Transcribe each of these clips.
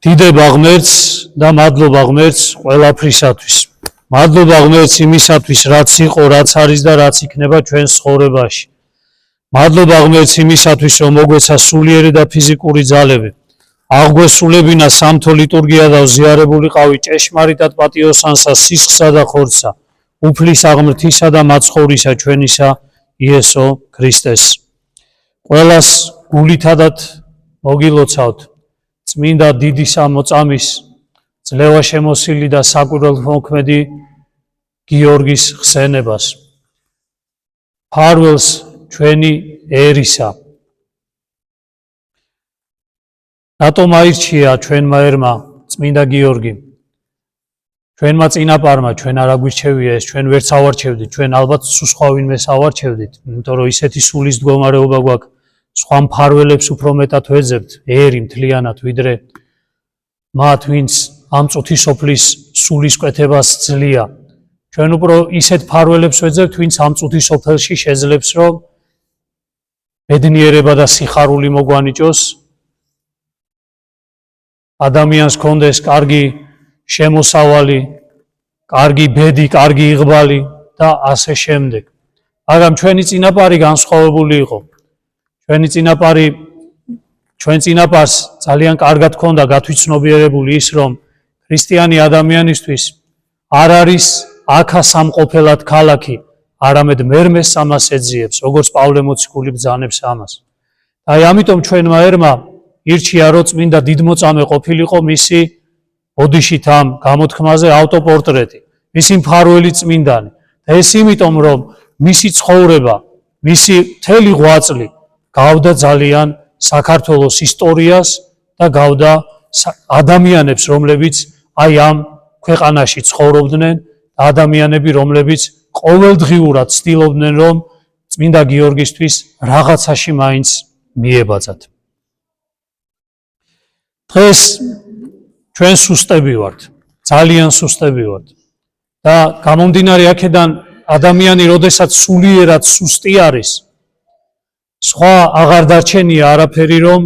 დიდება ღმერთს და მადლობა ღმერთს ყველაფრისათვის. მადლობა ღმერთს იმისათვის, რაც იყო, რაც არის და რაც იქნება ჩვენს ცხოვრებაში. მადლობა ღმერთს იმისათვის, რომ მოგვეცა სულიერი და ფიზიკური ძალები. აღგვესულებინა სამთო ლიტურგია და ვზიარებულიყავი ჭეშმარიტად პატიოსანსა, სისხლსა და ხორცსა, უფლის აღმრთისა და მაცხოვრისა ჩვენისა იესო ქრისტეს. ყველას გულითადად მოგილოცავთ. წმინდა დიდისა მოწამის, ძლევა შემოსილი და საკვირველთმოქმედი გიორგის ხსენებას. ფარველს ჩვენი ერისა. რატომ აირჩია ჩვენმა ერმა წმინდა გიორგი? ჩვენმა წინაპარმა, ჩვენ არ აგვირჩევია ეს, ჩვენ ვერც ავარჩევდით, ჩვენ ალბათ სხვა ვინმეს ავარჩევდით, იმიტომ რომ ისეთი სულის მდგომარეობა გვაქვს. სხვა მფარველებს უფრო მეტად ვეძებთ, ერი მთლიანად, ვიდრე მათ, ვინც ამ წუთი სოფლის სულის კვეთებას ძლია. ჩვენ უფრო ისეთ მფარველებს ვეძებთ, ვინც ამ წუთი სოფელში შეძლებს, რომ ბედნიერება და სიხარული მოგვანიჭოს, ადამიანს ჰქონდეს კარგი შემოსავალი, კარგი ბედი, კარგი იღბალი და ასე შემდეგ. მაგრამ ჩვენი წინაპარი განსხვავებული იყო. ჩვენ წინაპარს ძალიან კარგად ჰქონდა გათვითცნობიერებული ის, რომ ქრისტიანი ადამიანისთვის არ არის აქა სამყოფელად ქალაქი, არამედ მერმეს ამას ეძიებს, როგორც პავლე მოციქული ბრძანებს ამას. აი ამიტომ ჩვენმა ერმა ირჩია, რომ წმინდა დიდმოწამე ყოფილიყო მისი ბოდიშით ამ გამოთქმაზე ავტოპორტრეტი, მისი მფარველი წმინდანი. და ეს იმიტომ, რომ მისი ცხოვრება, მისი მთელი ღვაწლი გავდა ძალიან საქართველოს ისტორიას და გავდა ადამიანებს, რომლებიც აი ამ ქვეყანაში ცხოვრობდნენ, ადამიანები, რომლებიც ყოველდღიურად ცდილობდნენ, რომ წმინდა გიორგისთვის რაღაცაში მაინც მიებაძათ. დღეს ჩვენ სუსტები ვართ, ძალიან სუსტები ვართ. და გამომდინარე აქედან, ადამიანი, როდესაც სულიერად სუსტი არის, სხვა აღარ დარჩენია არაფერი, რომ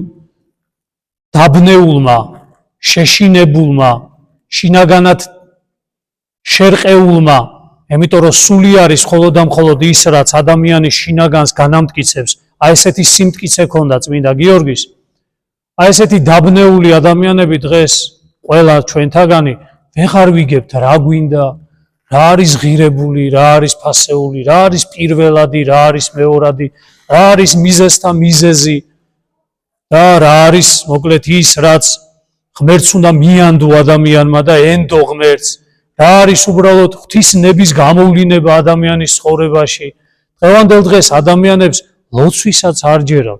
დაბნეულმა, შეშინებულმა, შინაგანად შერყეულმა, იმიტომ რომ სული არის მხოლოდ და მხოლოდ ის, რაც ადამიანის შინაგანს განამტკიცებს, აი ესეთი სიმტკიცე ჰქონდა წმინდა გიორგის. აი ესეთი დაბნეული ადამიანები დღეს ყველა ჩვენთაგანი ვეღარ ვიგებთ რა გვინდა, რა არის ღირებული, რა არის ფასეული, რა არის პირველადი, რა არის მეორადი, რა არის მიზეზთა მიზეზი და რა არის მოკლედ ის, რაც ღმერთს უნდა მიანდო ადამიანმა და ენდო ღმერთს, რა არის უბრალოდ ღვთისნების გამოვლინება ადამიანის ცხოვრებაში. დღევანდელ დღეს ადამიანებს ლოცვისაც არ ჯერავ.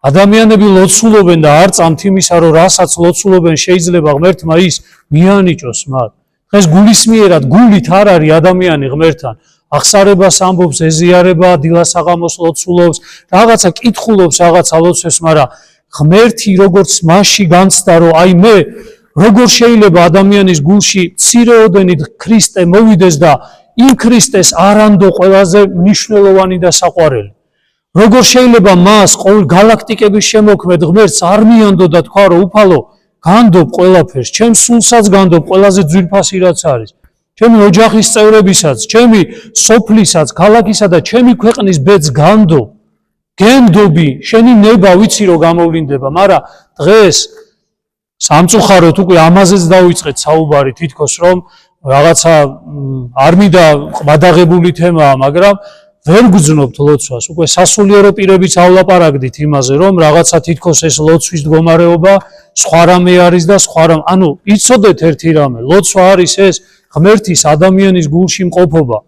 ადამიანები ლოცულობენ და არ წამთ იმისა, რომ რასაც ლოცულობენ შეიძლება ღმერთმა ის მიანიჭოს მათ. დღეს გულისმიერად, გულით არ არის ადამიანი ღმერთთან. აღსარებას ამბობს, ეზიარება, დილასაღამოს ლოცულობს, რაღაცა კითხულობს, რაღაცა ლოცვებს, მაგრამ ღმერთი როგორც მასში განცდა, რომ აი მე როგორ შეიძლება ადამიანის გულში მცირეოდენით ქრისტე მოვიდეს და იმ ქრისტეს არ ანდო ყველაზე მნიშვნელოვანი და საყვარელი. როგორ შეიძლება მას ყოველ გალაქტიკების შემოქმედ ღმერთს არ მიანდო და თქვა, რომ უფალო, განდობ ყველაფერს, ჩემს სულსაც განდობ ყველაზე ძვირფასი რაც არის. ჩემი ოჯახის წევრებისაც, ჩემი სოფლისაც, ქალაქისა და ჩემი ქვეყნის ბედს განდობ. გენდობი, შენი ნება ვიცი რომ გამოვლინდება, მაგრამ დღეს სამწუხაროდ უკვე ამაზეც დავიწყეთ საუბარი, თითქოს რომ რაღაცა არ მინდა ყმადაღებული თემაა, მაგრამ ვერ გძნობთ ლოცვას. უკვე სასულიერო პირებიცავლაპარაკდით იმაზე, რომ რაღაცა თითქოს ეს ლოცვის მდგომარეობა სხვა რამე არის და სხვა რამე. ანუ იცოდეთ ერთი რამე, ლოცვა არის ეს ღმერთის ადამიანის გულში მყოფობა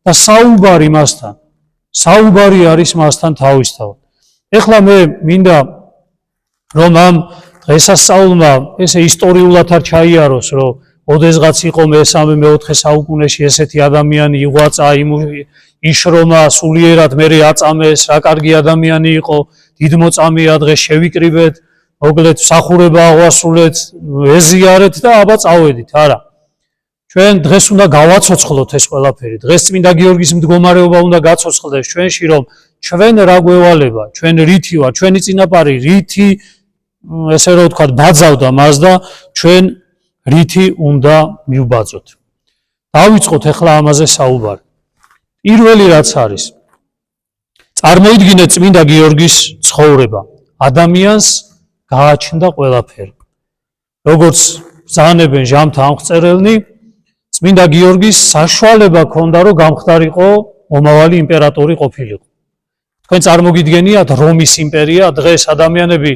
და საუბარი მასთან. საუბარი არის მასთან თავისთავად. ეხლა მე მინდა რომ ამ დღესასწაულმა ესე ისტორიულად არ ჩაიაროს, რომ ოდესღაც იყო მე-3-4 საუკუნეში ესეთი ადამიანი იღვაწა, იშრომა სულიერად, მერე აწამეს, რა კარგი ადამიანი იყო, დიდმოწამეა, დღეს შევიკრიბეთ, მოკლედ მსახურება აღვასრულეთ, ეზიარეთ და აბა წავედით, არა. ჩვენ დღეს უნდა გავაცოცხლოთ ეს ყველაფერი. დღეს წმინდა გიორგის მდგომარეობა უნდა გაცოცხლდეს ჩვენში, რომ ჩვენ რა გვევალება, ჩვენ რითი ვარ, ჩვენი წინაპარი რითი ესე რომ ვთქვათ, ბაძავდა მას და ჩვენ რითი უნდა მივბაძოთ. დავიწყოთ ახლა ამაზე საუბარი. პირველი რაც არის, წარმოიდგინეთ წმინდა გიორგის ცხოვრება. ადამიანს გააჩნდა ყველაფერი. როგორც ბრძანებენ ჟამთა ამხწერელნი, წმინდა გიორგის საშუალება ჰქონდა, რომ გამხდარიყო მომავალი იმპერატორი ყოფილიყო. თქვენ წარმოგიდგენიათ რომის იმპერია, დღეს ადამიანები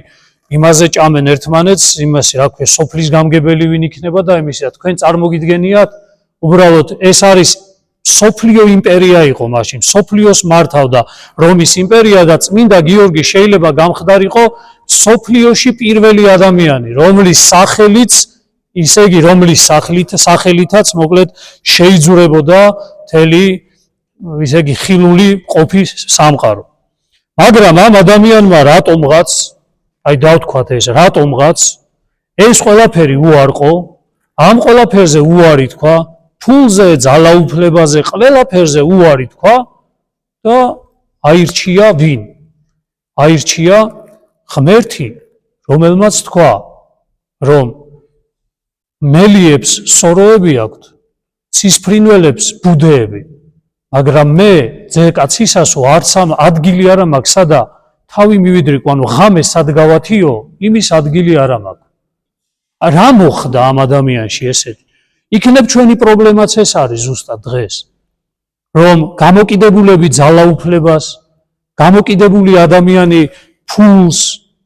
იმაზე ჭამენ ერთმანეთს, იმასე რა ქვია, სოფლის გამგებელი ვინ იქნება და იმისა. თქვენ წარმოგიდგენიათ, უბრალოდ ეს არის სოფლიო იმპერია იყო მაშინ, სოფლიოს მართავდა რომის იმპერია და წმინდა გიორგი შეიძლება გამხდარიყო სოფლიოში პირველი ადამიანი, რომლის სახელიც, ისე იგი რომლის სახელითაც მოკლედ შეიძურებოდა მთელი ისე იგი ხილული ყოფის სამყარო. მაგრამ ამ ადამიანმა რატომღაც, აი დავთქვათ ეს, რატომღაც ეს ყველაფერი უარყო, ამ ყველაფერზე უარი თქვა, ფულზე, ძალაუფლებაზე, ყველაფერზე უარი თქვა და აირჩია ვინ? აირჩია ღმერთი, რომელმაც თქვა, რომ მელიებს სოროები აქვთ, ცისფრინველებს ბუდეები, მაგრამ მე ძეკაცისასო არც ამ ადგილი არ მაქვს, სადა თავი მივიდრიკო, ანუ ღამე სად გავათიო, იმის ადგილი არ მაქვს. რა მოხდა ამ ადამიანში ესეთი? იქნებ ჩვენი პრობლემაც ეს არის ზუსტად დღეს, რომ გამოკიდებულები ძალაუფლებას, გამოკიდებული ადამიანი ფულს,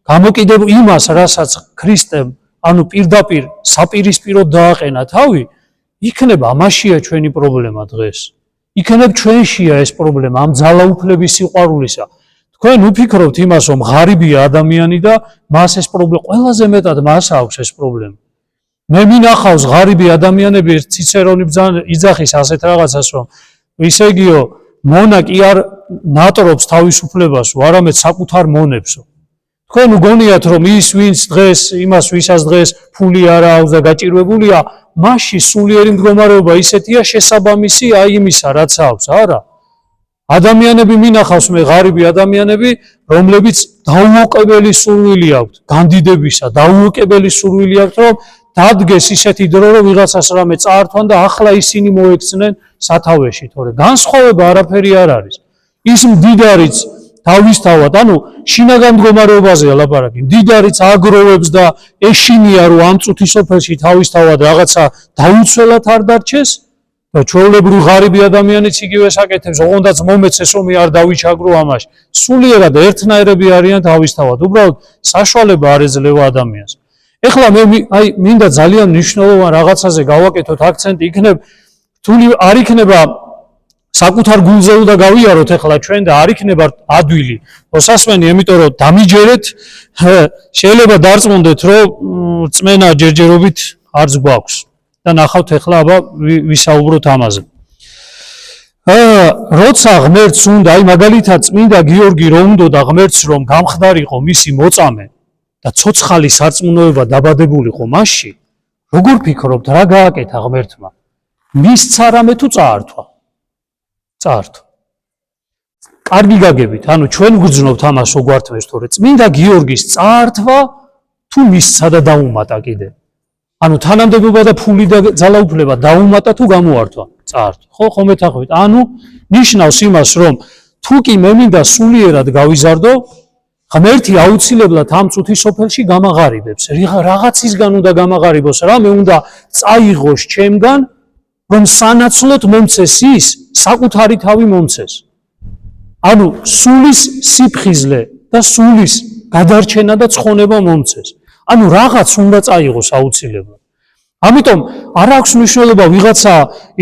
გამოკიდებული იმას, რასაც ქრისტემ, ანუ პირდაპირ საპირისპიროდ დააყენა თავი, იქნებ ამაშია ჩვენი პრობლემა დღეს. იქნებ ჩვენშია ეს პრობლემა, ამ ძალაუფლების სიყვარულისა. თქვენ უფიქრობთ იმას, რომ ღარიბია ადამიანი და მას ეს პრობლემა, ყველაზე მეტად მას აქვს ეს პრობლემა. მე მინახავს ღარიბი ადამიანები ციცერონი იძახის ასეთ რაღაცას, რომ ისე იგიო მონა კი არ ნატრობს თავისუფლებასო, არამედ საკუთარ მონებსო. თქვენ უგონიათ, რომ ის ვინც დღეს, იმას ვისაც დღეს ფული არ აქვს და გაჭირვებულია, მასში სულიერი მდგომარეობა ისეთია შესაბამისი აი იმისა, რაც აქვს, არა? ადამიანები მინახავს მე ღარიბი ადამიანები, რომლებიც დაუოკებელი სურვილი აქვთ, განდიდებისა, დაუოკებელი სურვილი აქვთ, რომ დადგეს ისეთი დრო, რომ ვიღაცას რამე წაართვან და ახლა ისინი მოექცნენ სათავეში, თორე განსხვავება არაფერი არ არის. ის მდიდარიც თავისთავად, ანუ შინაგან მდგომარეობაზეა ლაპარაკი, მდიდარიც აგროვებს და ეშინია, რომ ამ წუთის სოფელში თავისთავად რაღაცა დაუცველად არ დარჩეს და ჩვეულებრივ ღარიბი ადამიანიც იგივეს აკეთებს, ოღონდაც მომეცეს რომ არ დავიჩაგრო ამაში. სულიერად ერთნაირები არიან თავისთავად, უბრალოდ საშუალება არ ეძლევა ადამიანს. ეხლა მე აი მინდა ძალიან მნიშვნელოვან რაღაცაზე გავაკეთოთ აქცენტი, იქნებ თული არ იქნება საკუთარ გულზე უნდა გავიაროთ ეხლა ჩვენ და არ იქნება ადვილი მოსასმენი, იმიტომ რომ დამიჯერეთ, შეიძლება დარწმუნდეთ, რომ წმენა ჯერჯერობით არც გვაქვს და ნახავთ ეხლა აბა ვისაუბროთ ამაზე. როცა ღმერთს უნდა, აი მაგალითად წმინდა გიორგი რომ უნდა ღმერთს რომ გამხდარიყო მისი მოწამე და ცოცხალი სარწმუნოება დაბადებულიყო მასში, როგორ ფიქრობთ, რა გააკეთა ღმერთმა? მისცა რამე თუ წაართვა? წაართვა. კარგი გაგებით, ანუ ჩვენ გვგრძნობთ ამას უგვართვეს, თორე წმინდა გიორგის წაართვა თუ მისცა და დაუმატა კიდე. ანუ თანამდებობა და ფული და ძალაუფლება დაუმატა თუ გამოართვა? წაართვა. ხო მეთანხმებით. ანუ ნიშნავს იმას, რომ თუ კი მე მინდა სულიერად გავიზარდო, ღმერთი აუცილებლად ამ წუთის სოფელში გამაღარიბებს. რაღაცისგან უნდა გამაღარიბოს, რამე უნდა წაიღოს ჩემგან, რომ სანაცვლოდ მომცეს ის, საკუთარი თავი მომცეს. ანუ სულის სიფხიზლე და სულის გადარჩენა და ცხონება მომცეს. ანუ რაღაც უნდა წაიღოს აუცილებლად. ამიტომ არ აქვს მნიშვნელობა ვიღაცა,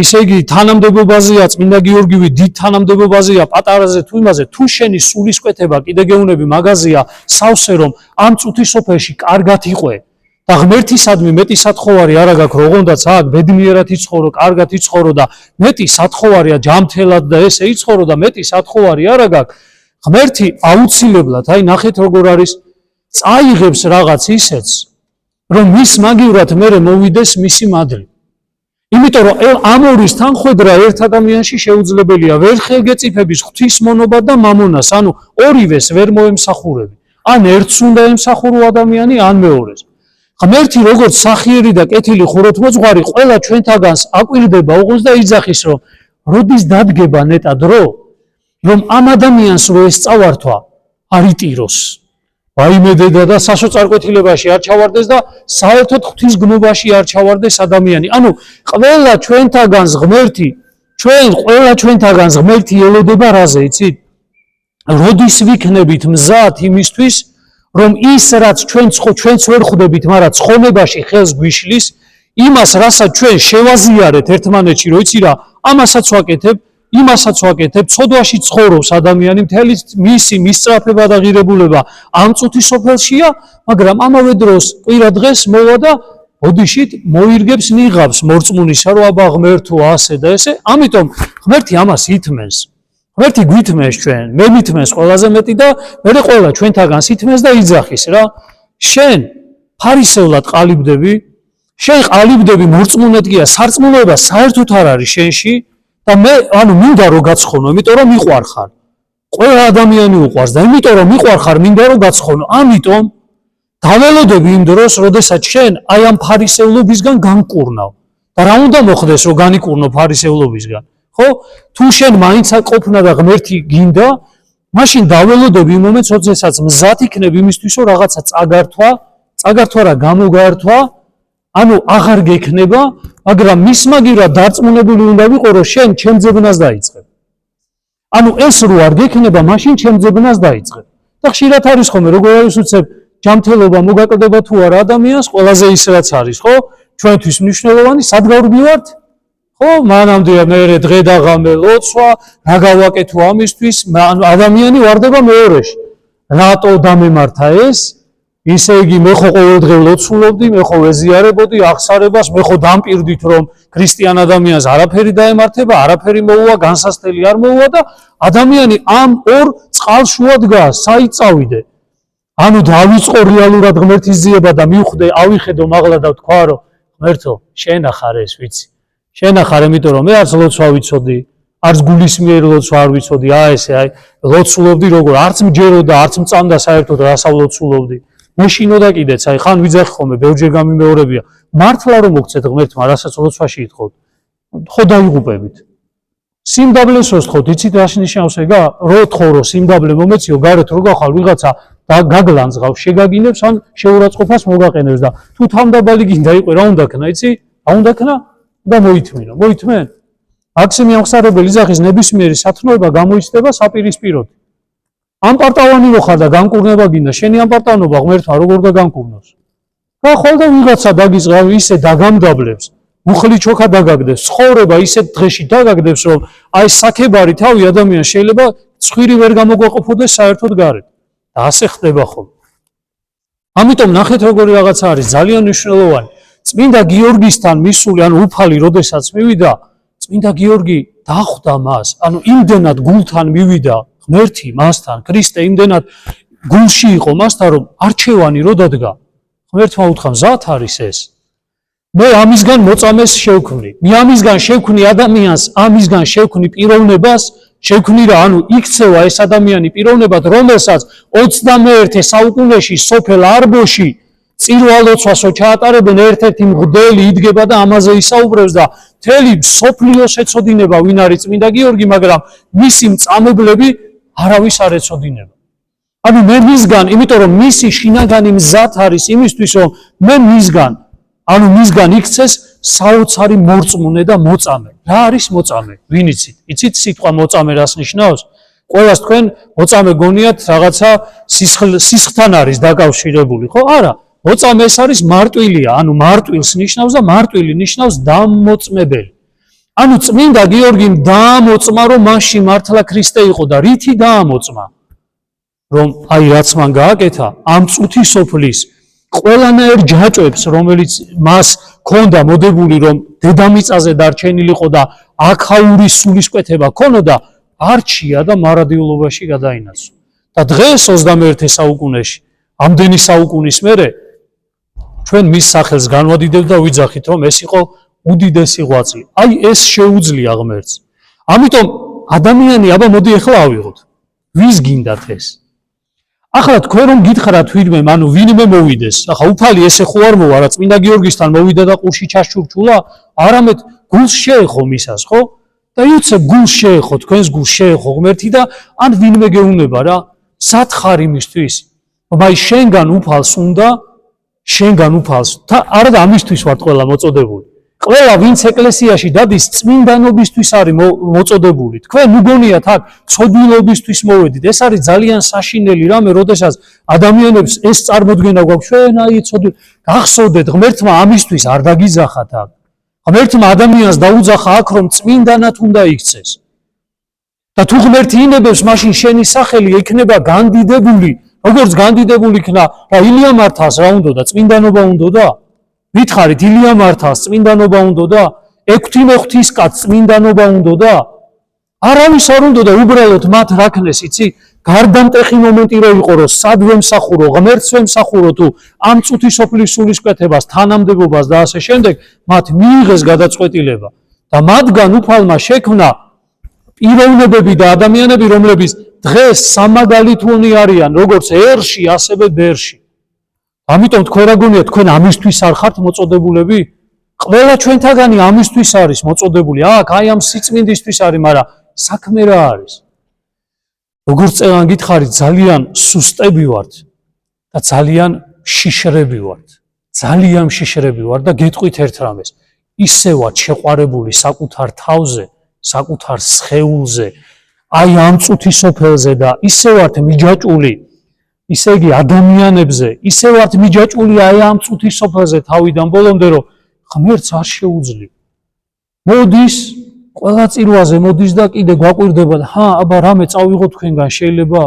ისე იგი თანამდებობაზეა, წმინდა გიორგივი დიდ თანამდებობაზეა, პატარაზე თუ იმაზე, თუ შენი სულისკვეთება კიდე გეუნები მაგაზია სავსე, რომ ამ წუთის სოფელში კარგად იყვე და ღმერთისადმი მეტი სათხოვარი არა გაქვს, ოღონდაც აქ ბედნიერად იცხოვრო, კარგად იცხოვრო და მეტი სათხოვარია ჯამთელად და ესე იცხოვრო და მეტი სათხოვარი არა გაქვს. ღმერთი აუცილებლად, აი ნახეთ როგორ არის, წაიღებს რაღაც ისეთს, რომ მის მაგივრად მერე მოვიდეს მისი მადლი. იმიტომ რომ ამ ორის თანხვედრა ერთ ადამიანში შეუძლებელია, ვერ ხელგეწიფების ღვთისმონობა და მამონას, ანუ ორივეს ვერ მოემსახურები. ან ერთს უნდა ემსახურო ადამიანი, ან მეორეს. ღმერთი როგორც სახიერი და კეთილი ხუროთმოძღვარი ყველა ჩვენთაგანს აკვირდება უღოს და იძახის, რომ როდის დადგება ნეტა დრო, რომ ამ ადამიანს რო ეს წავართვა არ იტიროს. ვაიმე დედა და საშოწარკვეთილებაში არ ჩავარდეს და საერთოდ ღვთის გმობაში არ ჩავარდეს ადამიანი. ანუ ყველა ჩვენთაგანს ღმერთი ელოდება რაზე, იცით? როდის ვიქნებით მზად იმისთვის, რომ ის რაც ჩვენც ვერ ხვდებით, მაგრამ ცხონებაში ხელს გვიშლის, იმას რასაც ჩვენ შევაზიარეთ ერთმანეთში, რომ იცი რა, ამასაც ვაკეთებ, იმასაც ვაკეთებ, ცოდვაში ცხოვრობს ადამიანი, მთელი მისი მისწრაფება და ღირებულება ამ წუთის სოფელშია, მაგრამ ამავე დროს კვირა დღეს მოვა და ბოდიშით მოირგებს ნიღავს მორწმუნისა, რომ აბა ღმერთო ასე და ესე, ამიტომ ღმერთი ამას ითმენს. ღმერთი გვითმენს ჩვენ, მე მითმენს ყველაზე მეტი და მე ყველა ჩვენთაგანს ითმენს და იძახის რა. შენ ფარისევლად ყალიბდები, შენ ყალიბდები მორწმუნედ გია, სარწმუნოება საერთოდ არ არის შენში და მე მინდა რომ გაცხონო, იმიტომ რომ მიყვარხარ. ყველა ადამიანი უყვარს და იმიტომ რომ მიყვარხარ, მინდა რომ გაცხონო. ამიტომ დაველოდები იმ დროს, როდესაც შენ აი ამ ფარისევლობისგან განკურნავ. და რა უნდა მოხდეს, რომ განიკურნო ფარისევლობისგან? ხო? თუ შენ მაინც ყოფნა და ღმერთი გინდა, მაშინ დაველოდები იმ მომენტს, როდესაც მზად იქნებ იმისთვის, რომ რაღაცა წაგართვა რა გამოგართვა, ანუ აღარ გექნება, მაგრამ მის მაგივრად დარწმუნებული უნდა ვიყო, რომ შენ ჩემ ძებნას დაიწყებ. ანუ ეს რო არ გექნება, მაშინ ჩემ ძებნას დაიწყებ. და ხშირად არის ხოლმე, როგორ არის უცებ ჯანმრთელობა მოგაკლდება თუ არა ადამიანს, ყველაზე ის რაც არის, ხო? ჩვენთვის მნიშვნელოვანი, სად გავრბივართ? ხო, მანამდე მე დღე და ღამე ლოცვა, რა გავაკეთო ამისთვის, ადამიანი ვარდება მეორეში. რატო დამემართა ეს? ისე იგი მე ხო ყოველდღე ლოცულობდი, მე ხო ვეზიარებოდი აღსარებას, მე ხო დამპირდით რომ ქრისტიან ადამიანს არაფერი დაემართება, არაფერი მოუვა, განსასწრელი არ მოუვა და ადამიანი ამ ორ წყალშუა დგას, საიწავიდე. ანუ დავიწყო რეალურად ღმერთის ძიება და მივხვდე, ავიხედო მაღლა და ვთქვა რომ ღმერთო, შენ ახარ ეს ვიცი. შენ ახარ, იმიტომ რომ მე არც ლოცვა ვიცოდი, არც გულისმიერ ლოცვა არ ვიცოდი, ესე ლოცულობდი როგორ, არც მჯეროდა, არც მწამდა საერთოდ რასავ ლოცულობდი. მე შინოდა კიდეც, ხან ვიძახი ხოლმე, ბევრჯერ გამიმეორებია. მართლა რომ მოგცეთ ღმერთმა, რასაც ლოცვაში ითხოვთ, ხო დაიღუპებით. სიმდაბლეს რო თხოვთ, იცით რა ნიშნავს ეგა? რო თხოვ რომ სიმდაბლე მომეციო, გარეთ რო გახვალ ვიღაცა და გაგლანძღავს, შეგაგინებს, ან შეურაცხყოფას მოგაყენებს და თუ თავდაბალი გინდა იყო, რა უნდა ქნა, იცი? რა უნდა ქნა? და მოითმინო. მოითმენ? მაქსიმი აღსარებელი იძახის ნებისმიერი სათნოება გამოიცდება საპირისპიროდ. ამ პარტავანი რო ხარ და განკურნება გინდა, შენი ამ პარტავნობა ღმერთმა როგორ გაგანკურნოს? გახვალ და ვიღაცა დაგიწყავ ისე დაგამდაბლებს, მუხლი ჩოქა დაგაგდებს, ცხოვრება ისეთ დღეში დაგაგდებს, რომ აი საქებარი თავი ადამიანს შეიძლება ცხვირი ვერ გამოგვაყოფოდეს საერთოდ გარეთ. და ასე ხდება ხოლმე. ამიტომ ნახეთ როგორი რაღაცა არის ძალიან მნიშვნელოვანი. წმინდა გიორგისთან მისული, ანუ უფალი, როდესაც მივიდა, წმინდა გიორგი დახვდა მას, ანუ იმდენად გულთან მივიდა ღმერთი მასთან, ქრისტე იმდენად გულში იყო მასთან, რომ არჩევანი რო დადგა, ღმერთმა უთხრა, მზად არის ეს. მე ამისგან მოწამეს შევქმნი. მე ამისგან შევქმნი ადამიანს, ამისგან შევქმნი პიროვნებას, შევქმნი რა, ანუ იქცევა ეს ადამიანი პიროვნებად, რომელსაც 21 საუკუნეში სოფელ არბოში წირვალოცვასო ჩაატარებენ, ერთ-ერთი მღვდელი იდგება და ამაზე ისაუბრებს და მთელი სოფლიოს ეცოდინება ვინ არის წმინდა გიორგი, მაგრამ მისი მწამებლები არავის არ ეცოდინება. ანუ მე მისგან, იმიტომ რომ მისი შინაგანი მზად არის იმისთვის, რომ მე მისგან იქცეს საოცარი მორწმუნე და მოწამე. რა არის მოწამე? ვინ იცით? იცით სიტყვა მოწამე რას ნიშნავს? ყველას თქვენ მოწამე გონიათ რაღაცა სისხლთან არის დაკავშირებული, ხო? არა. მოწამე ეს არის მარტვილია, ანუ მარტვილს ნიშნავს და მარტვილი ნიშნავს დამოწმებელი. ანუ წმინდა გიორგიმ დაამოწმა, რომ მასში მართლა ქრისტე იყო და რითი დაამოწმა? რომ აი რაც მან გააკეთა, ამ წუთის სოფლის ყველანაირ ჯაჭვებს, რომელიც მას ქონდა მოდებული, რომ დედამიწაზე დარჩენილიყო და აქაური სულისკვეთება ქონოდა, არჩია და მარადიულობაში გადაინაცვლა. და დღეს 21 საუკუნეში, ამდენი საუკუნის მერე ჩვენ მის სახელს განვადიდებთ და ვიძახით, რომ ეს იყო უდიდესი ღვაწლი. აი ეს შეუძლია ღმერთს. ამიტომ ადამიანი, აბა მოდი ახლა ავიღოთ. ვის გინდათ ეს? ახლა თქვენ რომ გითხრათ ვინმე მოვიდეს. ახლა უფალი ესე ხო არ მოვა, რა წმინდა გიორგისთან მოვიდა და ყურში ჩაშურჩულა, არამედ გულს შეეხო მისას, ხო? და იუცებ გულს შეეხო, თქვენს გულს შეეხო ღმერთი და ან ვინმე გეუნება რა, სათხარ იმისთვის. მაი შენგან უფალს უნდა, შენგან უფალს. არა და ამისთვის ვართ ყველა მოწოდებული. ყველა ვინც ეკლესიაში დადის წმინდანობისთვის არის მოწოდებული. თქვენ მგონიათ აქ ცოდვილობისთვის მოვედით. ეს არის ძალიან საშინელი რამე, როდესაც ადამიანებს ეს წარმოდგენა გვაქვს, ჩვენ აი ცოდვილი. გახსოვდეთ, ღმერთმა ამისთვის არ დაგიძახათ აქ. ღმერთმა ადამიანს დაუძახა აქ, რომ წმინდანად უნდა იქცეს. და თუ ღმერთი ინებებს, მაშინ შენი სახელი იქნება განდიდებული, როგორც განდიდებული იქნა რა ილია მართას რა უნდა და წმინდანობა უნდა და ვითხარით ილია მართას წმინდანობა უნდა და ექვთი მოღვთისკაც წმინდანობა უნდა და არავის არ უნდა და უბრალოდ მათ რაქნეს იცი გარდამტეხი მომენტი რო იყო რომ სად ვემსახურო ღმერთს ვემსახურო თუ ამ წუთი სოფლის სულისკვეთებას თანამდებობას და ასე შემდეგ მათ მიიღეს გადაწყვეტილება და მათგან უფალმა შექმნა პიროვნებები და ადამიანები რომლებიც დღეს სამაგალითონი არიან როგორც ერში ასევე ბერში. ამიტომ თქვენ რა გონიათ თქვენ ამისთვის არ ხართ მოწოდებულები? ყველა ჩვენთაგანი ამისთვის არის მოწოდებული. აქ აი ამ სიწმინდისთვის არის, მაგრამ საქმე რა არის? როგორც წელან გითხარით, ძალიან სუსტები ვართ და ძალიან შიშრები ვართ. ძალიან შიშრები ვართ და გეტყვით ერთ რამეს. ისე ვართ შეყვარებული საკუთარ თავზე, საკუთარ სხეულზე, აი ამ წუთის სოფელზე და ისე ვართ მიჯაჭული ისე იგი ადამიანებზე, ისე ვართ მიჯაჭული აი ამ წუთის სოფელზე თავიდან ბოლომდე, რომ ღმერთს არ შეუძლია. მოდის, ყველა წირვაზე მოდის და კიდე გვაკვირდება და აბა რამე წავიღოთ თქვენგან შეიძლება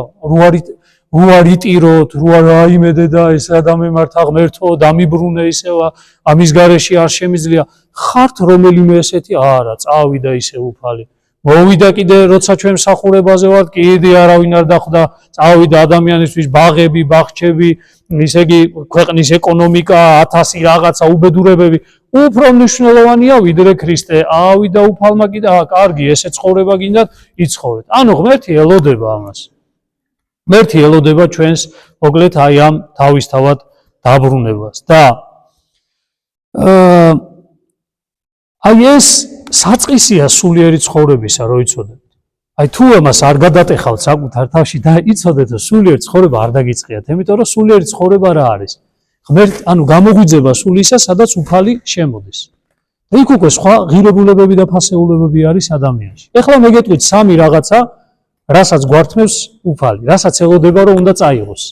რო არიტიროთ, რო აიმედე და ეს ადამიანმართა ღმერთო დამიბრუნე ისევა, ამის გარეშე არ შემიძლია. ხართ რომელიმე ესეთი? არა, წავიდა ისე უფალი. მოვიდა კიდე როცა ჩვენ მსახურებაზე ვართ, კიდე არავინ არ დახვდა, წავიდა ადამიანისთვის ბაღები, ბაღჩები, ისე იგი ქვეყნის ეკონომიკა, 1000 რაღაცა უბედურებები. უფრო მნიშვნელოვანია ვიდრე ქრისტე. ავიდა უფალმა კიდე, კარგი, ესე ცხოვრება გინდათ, იცხოვრეთ. ანუ ღმერთი ელოდება ამას. ღმერთი ელოდება ჩვენს მოკლედ აი ამ თავისთავად დაბრუნებას და აი ეს საწყისია სულიერი ცხოვრებისა, რო იცოდეთ. აი თუ ამას არ გადატეხავთ საკუთარ თავში და იცოდეთ, რომ სულიერი ცხოვრება არ დაგიწყიათ, იმიტომ რომ სულიერი ცხოვრება რა არის? ღმერთი, ანუ გამოგვიძება სული ისა, სადაც უფალი შემოდის. და იქ უკვე სხვა ღირებულებები და ფასეულებები არის ადამიანში. ეხლა მე გეტყვით სამი რაღაცა, რასაც გვართმევს უფალი, რასაც ელოდება რომ უნდა წაიღოს.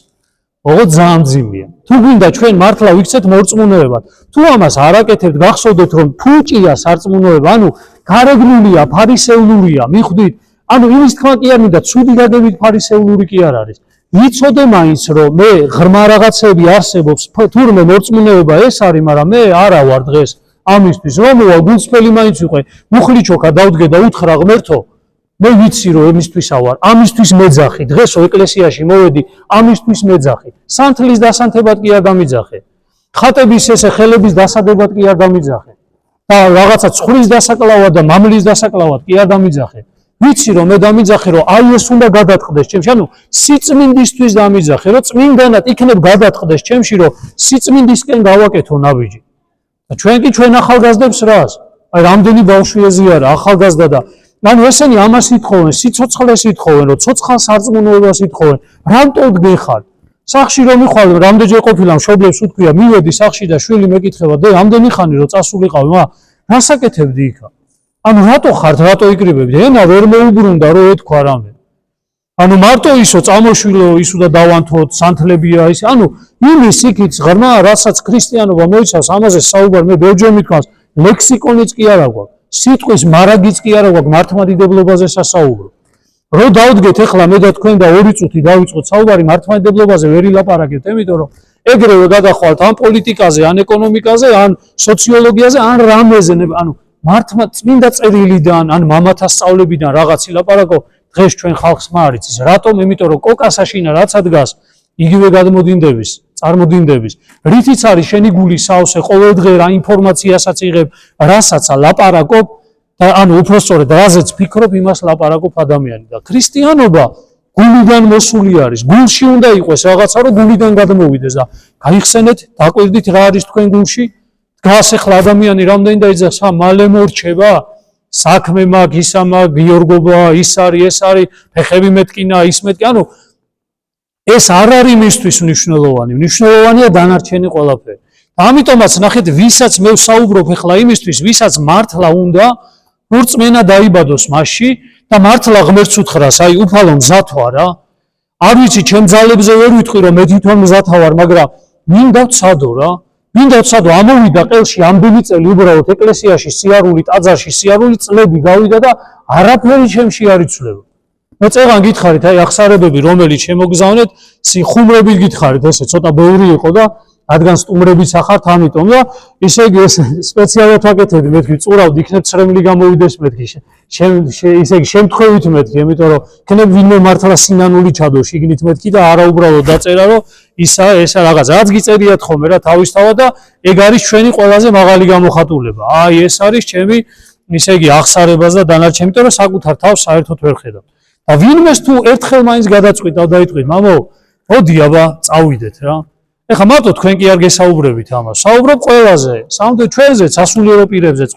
ოღონდ ძალიან მძიმეა. თუ გვინდა ჩვენ მართლა ვიქცეთ მორწმუნეებად, თუ ამას არ აკეთებთ, გახსოვდეთ რომ ფუჭია სარწმუნოება, ანუ გარეგნულია, ფარისეულურია, მიხვდით? ანუ იმის თქმა კი არ მინდა, ცუდი გაგებით ფარისეულური კი არ არის. ვიცოდე მაინც რომ მე ღრმა რაღაცები არსებობს, თურმე მორწმუნეობა ეს არის, მაგრამ მე არა ვარ დღეს ამისთვის, რომ მოვა გულწრფელი მაინც ვიყო, მუხლიჩოქა დავდგე და უთხრა ღმერთო, მე ვიცი რომ ამისთვისა ვარ, ამისთვის მეძახი, დღესო ეკლესიაში მოვედი, ამისთვის მეძახი. სანთლის დასანთებად კი არ დამიძახე. ხატების ესე ხელების დასადებად კი არ დამიძახე. და რაღაცა ცხრის დასაკლავად და მამლის დასაკლავად კი არ დამიძახე. ვიცი რომ მე დამიძახე რომ აი ეს უნდა გადაწყდეს ჩემში, ანუ სიწმინდისთვის დამიძახე, რომ წმინდანად იქნებ გადაწყდეს ჩემში, რომ სიწმინდისკენ გავაკეთო ნაბიჯი. და ჩვენ კი ჩვენ ახალგაზრდებს რას? აი რამდენი ბავშვი ეზიარა ახალგაზრდა და ანუ ესენი ამას ითხოვენ, სიცოცხლეს ითხოვენ, რომ ცოცხალ სარწმუნოებას ითხოვენ. რამტოდ გეხარ? სახში რომ მიხვალ, რამდენჯერ ყოფილა მშობლებს უთქვია, მივედი სახში და შვილი მეკითხება, დე, ამდენი ხანი რომ წასულიყავი, რას აკეთებდი იქა? ანუ რატო ხართ, რატო იკრიბებდი? ენა ვერ მოუბრუნდა, რომ ეთქვა რამე. ანუ მარტო ისო წამოშვილო, ისო და დავანთოთ, სანთლებია ის. ანუ იმის იქით ღრმა, რასაც ქრისტიანობა მოიცავს, ამაზე საუბარი მე ბევრჯერ მithქვამს, ლექსიკონიც კი არა გვაქვს. სიტყვის მარაგიც კი არა გვაქვს მართლმადიდებლობაზე სასაუბრო. რო დავდგეთ ახლა მე და თქვენ და 2 წუთი დავიწყოთ საუბარი მართლმადიდებლობაზე ვერ ილაპარაკებთ, იმიტომ რომ ეგრევე გადახვალთ ან პოლიტიკაზე, ან ეკონომიკაზე, ან სოციოლოგიაზე, ან რამეზე, ანუ მართლა წმინდა წერილიდან, ან მამათა სწავლებიდან რაღაც ილაპარაკო, დღეს ჩვენ ხალხს მარიცის. რატომ? იმიტომ რომ კოკასაშინა რაცა დგას, იგივე გადმოდინდების წარმოდინდების, რითიც არის შენი გული სავსე, ყოველდღე რა ინფორმაციასაც იღებ, რასაც ლაპარაკობ და ანუ უпростоრედ რაზეც ფიქრობ, იმას ლაპარაკობ ადამიანი და ქრისტიანობა გულიდან მოსული არის. გულში უნდა იყოს რაღაცა, რომ გულიდან გადმოვიდეს და გაიხსენეთ, დაკვირდით რა არის თქვენ გულში. დგას ახლა ადამიანი რამდენი დაიძახს, მალე მორჩება, საქმე მაქვს, ისა მაქვს, გიორგობა, ის არის, ეს არის, ფეხები მეტკინა, ის მეტკინა. ანუ ეს არ არის მისთვის მნიშვნელოვანი. მნიშვნელოვანია დანარჩენი ყველაფერი. ამიტომაც ნახეთ, ვისაც მე ვსაუბრობ ახლა იმისთვის, ვისაც მართლა უნდა რწმენა დაიბადოს მასში და მართლა ღმერთს უთხრას, აი უფალო მზად ვარ რა. არ ვიცი, ჩემ ძალებზე ვერ ვიტყვი, რომ მე თვითონ მზად ვარ, მაგრამ მინდა ვცადო რა. მინდა ვცადო, ამოვიდა ყელში ამდენი წელი უბრალოდ ეკლესიაში სიარული, ტაძარში სიარული წლები გავიდა და არაფერი ჩემში არ იცვლება. მე წეღან გითხარით, აი ახსარებები, რომელიც შემოგზავნეთ, ხუმრებით გითხარით, ესე ცოტა ბევრი იყო და რადგან სტუმრებიც ახართ, ამიტომ და ისე იგი სპეციალურად ვაკეთებდი, მეთქი წურავდი, იქნებ ცრემლი გამოვიდეს მეთქი. ისე იგი შემთხვევით მეთქი, იმიტომ რომ იქნებ ვინმე მართლა სინანული ჩადო შიგნით მეთქი და არა უბრალოდ დაწერა, რომ ისა ესა რაღაც. რაც გიწერიათ ხოლმე რა თავისთავად და ეგ არის ჩვენი ყველაზე მაღალი გამოხატულება. აი ეს არის ჩემი ისე იგი ახსარებას და დანარჩენი, იმიტომ რომ საკუთარ თავს საერთოდ ვერ ხედავ. და ვინმეს თუ ერთხელ მაინც გადაწყვიტა და იტყვით, მამო, მოდი აბა, წავიდეთ რა. ეხლა მარტო თქვენ კი არ გესაუბრებით ამას. საუბრობ ყველაზე, სამდე ჩვენზეც, სასულიერო პირებზეც,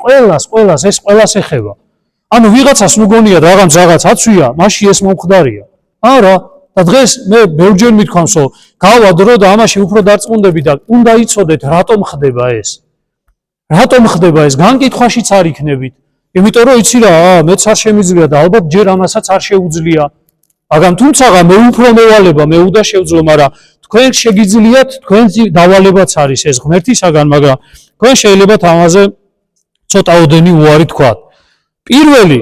ყველას ეს ყველას ეხება. ანუ ვიღაცას ნუ გონია რაღაც აცვია, მაშინ ეს მომხდარია. არა, და დღეს მე ბევრჯერ მithქვამს, რომ გავა დრო და ამაში უფრო დარწმუნდები და უნდა იცოდეთ, რატომ ხდება ეს. რატომ ხდება ეს? განკითხვაშიც არ იქნებით. იმიტომ რომ იცი რა, მეც არ შემიძლია და ალბათ ჯერ ამასაც არ შეუძლია. მაგრამ თუმცა მე უფრო მევალება, მე უნდა შევძლო, მაგრამ თქვენ შეგიძლიათ, თქვენ დავალებაც არის ეს ღმერთისაგან, მაგრამ თქვენ შეიძლებათ ამაზე ცოტაოდენი უარი თქვათ. პირველი,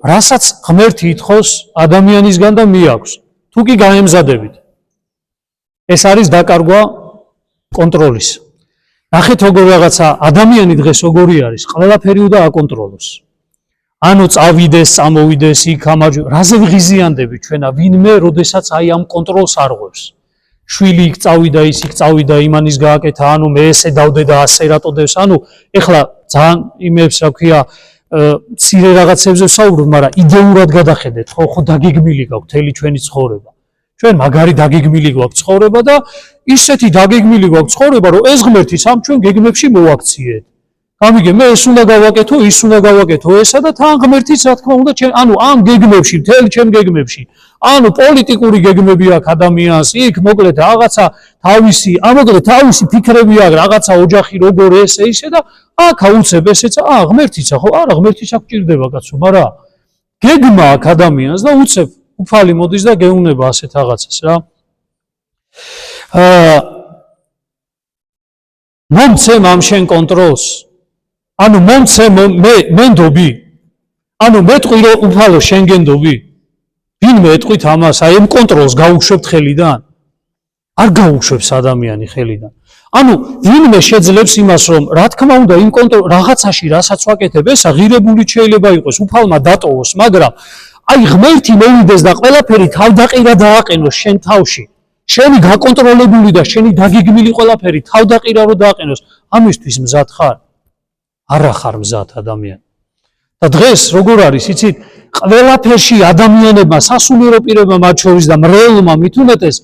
რასაც ღმერთი ითხოვს ადამიანისგან და მიაქვს, თუ კი გაემზადებით. ეს არის დაკარგვა კონტროლის. ნახეთ როგორ რაღაცა ადამიანი დღეს როგორი არის, ყველაფერი უნდა აკონტროლოს. ანუ წავიდეს, წამოვიდეს, იქ ამაჯო, რაზე ვღიზიანდები ჩვენა ვინმე, როდესაც აი ამ კონტროლს არღვევს. შვილი იქ წავიდა, ის იქ წავიდა, იმანის გააკეთა, ანუ მე ესე დავდე და ასე რატოდებს, ანუ ეხლა ძალიან იმებს რა ქვია, მცირე რაღაცებზე ვსაუბრობ, მაგრამ იდეურად გადახედეთ, ხო დაგეგმილი გაქვს მთელი ჩვენი ცხოვრება. ჩვენ მაგარი დაგეგმილი გვაქვს ცხოვრება და ისეთი დაგეგმილი გვაქვს ცხოვრება, რომ ეს ღმერთი სამ ჩვენ გეგმებში მოვაქციეთ. გამიგე, მე ეს უნდა გავაკეთო, ის უნდა გავაკეთო, ესა და თან ღმერთიც რა თქმა უნდა, ანუ ამ გეგმებში, მთელ ჩემ გეგმებში, ანუ პოლიტიკური გეგმები აქვს ადამიანს, იქ მოკლედ რაღაცა თავისი ფიქრები აქვს, რაღაცა ოჯახი როგორ ესე ისე და აქ აუცებ ესეცა, ღმერთიცა ხო, არა ღმერთიცა გჭირდება კაცო, მაგრამ გეგმა აქვს ადამიანს და უცებ უფალი მოდის და გეუბნება ასეთ რაღაცას რა. მომცემ ამ შენ კონტროლს. ანუ მომცე მე ნდობი. ანუ მეტყვი რომ უფალო შენ გენდობი. ვინმე ეტყვით ამას, აი ამ კონტროლს გაუშვებთ ხელიდან? არ გაუშვებს ადამიანი ხელიდან. ანუ ვინმე შეძლებს იმას, რომ რა თქმა უნდა იმ კონტროლ რაღაცაში რასაც ვაკეთებ, ესა ღირებული შეიძლება იყოს, უფალმა დატოვოს, მაგრამ აი ღმერთი მოვიდეს და ყველაფერი თავდაყირა დააყენოს შენ თავში. შენი გაკონტროლებული და შენი დაგეგმილი ყველაფერი თავდაყირა რომ დააყენოს, ამისთვის მზად ხარ? არა ხარ მზად ადამიანი. და დღეს როგორ არის, იცით, ყველაფერში ადამიანებმა, სასულიერო პირებმა მათ შორის და მრევლმა მით უმეტეს,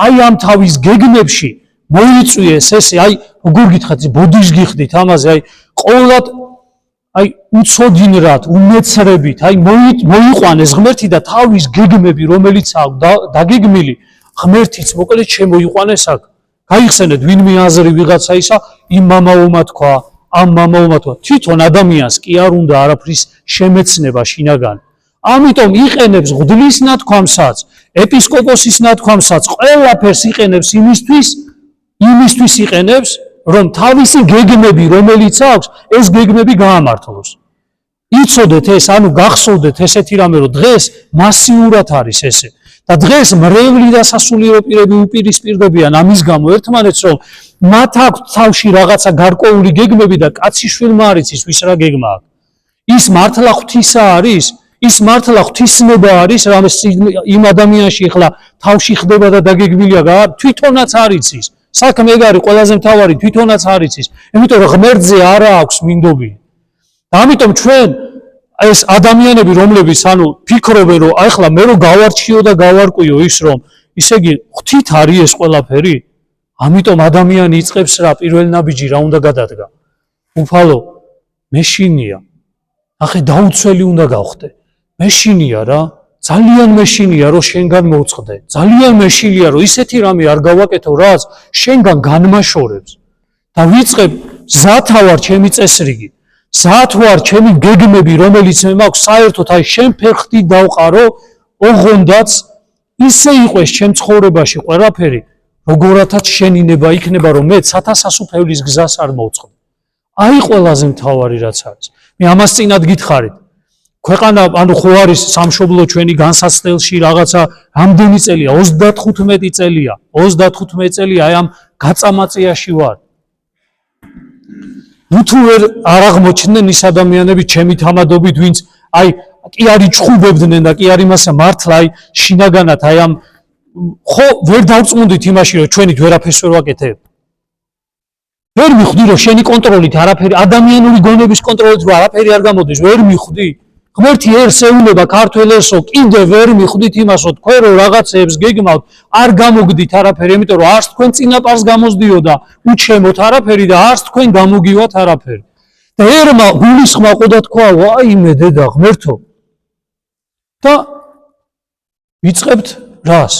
აი ამ თავის გეგმებში მოიწვიეს ესე, აი როგორ გითხარით, ბოდიშს გიხდით ამაზე, აი ყოველად აი უცოდინრად, უმეცრებით, აი მოიყვანეს ღმერთი და თავის გეგმები, რომელიც აქვს დაგეგმილი, ღმერთიც მოკლედ შემოიყვანეს აქ. გაიხსენეთ, ვინმე აზრი ვიღაცა ისა, იმ მამაომა თქვა, ამ მამაომა თქვა, თვითონ ადამიანს კი არ უნდა არაფრის შემეცნება შინაგან. ამიტომ იყენებს ღვთის ნათქვამსაც, ეპისკოპოსის ნათქვამსაც, ყველაფერს იყენებს იმისთვის იყენებს, რომ თავისი გეგმები, რომელიც აქვს, ეს გეგმები გაამართლოს. იცოდეთ ეს, ანუ გახსოვდეთ ესეთი რამე, რომ დღეს მასიურად არის ესე. და დღეს მრევლი და სასულიერო პირები უპირისპირდებიან ამის გამო ერთმანეთს, რომ მათ აქვს თავში რაღაცა გარკვეული გეგმები და კაცი შვილმა არ იცის ვის რა გეგმა აქვს. ის მართლა ღვთისა არის, ის მართლა ღვთისმობა არის, რამეს იმ ადამიანში ახლა თავში ხდება და დაგეგმილია, თვითონაც არ იცის. საქმე ეგ არის ყველაზე მთავარი, თვითონაც არის ის. იმიტომ რომ ღმერთზე არა აქვს მინდობი. და ამიტომ ჩვენ ეს ადამიანები, რომლებიც ფიქრობენ, რომ ახლა მე რო გავარჩიო და გავარკვიო ის, რომ ისე იგი ღვთით არის ეს ყველაფერი, ამიტომ ადამიანი იწყებს რა პირველ ნაბიჯი რა უნდა გადადგა. უფალო, მეშინია. ახე დაუცველი უნდა გავხდე. მეშინია რა, ძალიან მეშინია რომ შენგან მოვწყდე. ძალიან მეშინია რომ ისეთი რამე არ გავაკეთო, რაც შენგან განმაშორებს. და ვიწყებ ზათავარ ჩემი წესრიგი. ზათ ვარ ჩემი გეგმები, რომელიც მე მაქვს საერთოდ აი შენ ფერხთი დავყარო, ოღონდაც ისე იყოს ჩემ ცხოვრებაში ყველაფერი, როგორათაც შენინება იქნება, რომ მე სათასასუფევლის გზას არ მოვწყდე. აი ყველაზე მთავარი რაც არის. მე ამას წინად გითხარით. ქვეყანა ხო არის სამშობლო ჩვენი განსაცდელში რაღაცა რამდენი წელია? 35 წელია. 35 წელია აი ამ გაწამაწიაში ვარ. თუ ვერ არ აღმოჩნდნენ ის ადამიანები ჩემი თამადობით, ვინც აი კი არის ჭხუბებდნენ და კი არის მასა მართლა აი შინაგანად აი ამ ხო ვერ დავწმუნდით იმაში, რომ ჩვენით ვერაფერს ვერ ვაკეთებ. ვერ მიხვდი, რომ შენი კონტროლით არაფერი, ადამიანური გონების კონტროლით რომ არაფერი არ გამოდის, ვერ მიხვდი. ღმერთი ერს ეუნება ქართველ ერსო, კიდე ვერ მიხვდით იმას, რომ თქვენ რო რაღაცეებს გეგმავთ, არ გამოგდით არაფერი, იმიტომ რომ არც თქვენ წინაპარს გამოსდიოდა უჩემოთ არაფერი და არც თქვენ გამოგივათ არაფერი. და ერმა გულისხმა ყო და თქვა, ვაიმე დედა ღმერთო. და ვიწყებთ რას?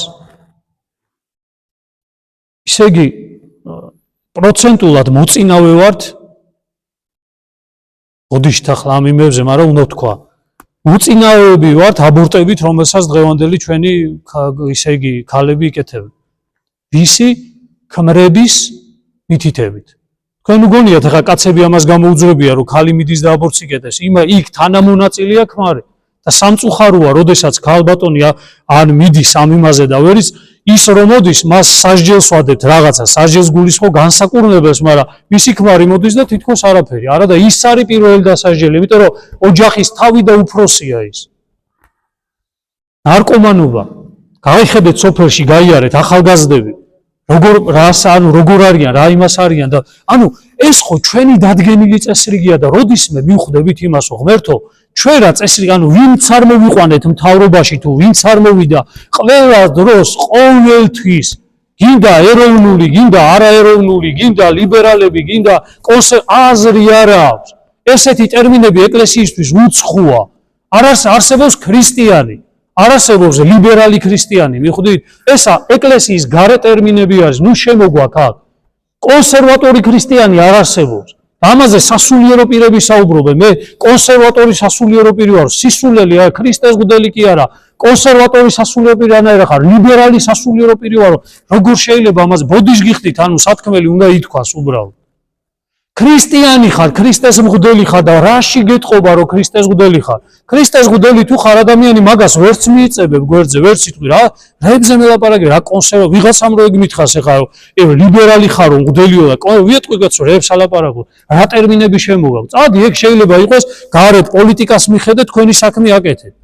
ისე იგი პროცენტულად მოწინავე ვართ. ოდიშთ ახლა ამ იმებზე, მაგრამ უნდა თქვა უწინავეები ვართ აბორტებით, რომელსაც დღევანდელი ჩვენი ისე იგი ქალები იკეთებენ. ვისი ქმრების მითითებით. თქვენ უგონიათ ახლა კაცები ამას გამოუძლებია, რომ ქალი მიდის და აბორტს იკეთებს. იქ თანამონაწილეა ქმარი და სამწუხაროა, როდესაც ქალბატონი ან მიდის ამ იმაზე და ვერიც ის რომ მოდის, მას სასჯელს ვადებთ რაღაცა, სასჯელს გულისხმობ განსაკურნებელს, მაგრამ მისი ქმარი მოდის და თითქოს არაფერი. არა და ის არის პირველი დასაჯელი, იმიტომ რომ ოჯახის თავი და უფროსია ის. ნარკომანობა. გაიხედეთ სოფელში, გაიარეთ ახალგაზრდები. როგორ არიან, რა იმას არიან და ეს ხო ჩვენი დადგენილი წესრიგია და როდისმე მივხვდებით იმას, რომ ღმერთო, ჩვენ რა წესრიგი, ვინც არ მოვიყვანეთ მთავრობაში თუ ვინც არ მოვიდა, ყველა დროს ყოველთვის გინდა ეროვნული, გინდა არაეროვნული, გინდა ლიბერალები, გინდა აზრი არ აქვს. ესეთი ტერმინები ეკლესიისთვის უცხოა. არ არსებობს ქრისტიანი. არ არსებობს ლიბერალი ქრისტიანი, მიხვდით? ესა ეკლესიის გარე ტერმინები არის, ნუ შემოგვაქვს აქ. კონსერვატორი ქრისტიანი არ არსებობს. ამაზე სასულიერო პირები საუბრობენ. მე კონსერვატორი სასულიერო პირი ვარ, სისულელი არა, ქრისტეს გვდელი კი არა. კონსერვატორი სასულიერო პირი არა ხარ, ლიბერალი სასულიერო პირი ვარ. როგორ შეიძლება ამაზე ბოდიშ გიხდით, სათქმელი უნდა ითქვას უბრალოდ. ქრისტიანი ხარ, ქრისტეს მღვდელი ხარ და რაში გეტყობა, რომ ქრისტეს მღვდელი ხარ? ქრისტეს მღვდელი თუ ხარ ადამიანი, მაგას ვერც მიიწებებ გვერდზე, ვერც იტყვი რა, რეგზე მელაპარაკე, რა კონსერვა, ვიღაცამ რო ეგ მითხას ეხლა, ლიბერალი ხარ, მღვდელიო და ვიეტყვი კაცო, რებს ალაპარაკო, რა ტერმინები შემოგაქვს. წადი, ეგ შეიძლება იყოს გარეთ პოლიტიკას მიხედეთ თქვენი საქმე აკეთეთ.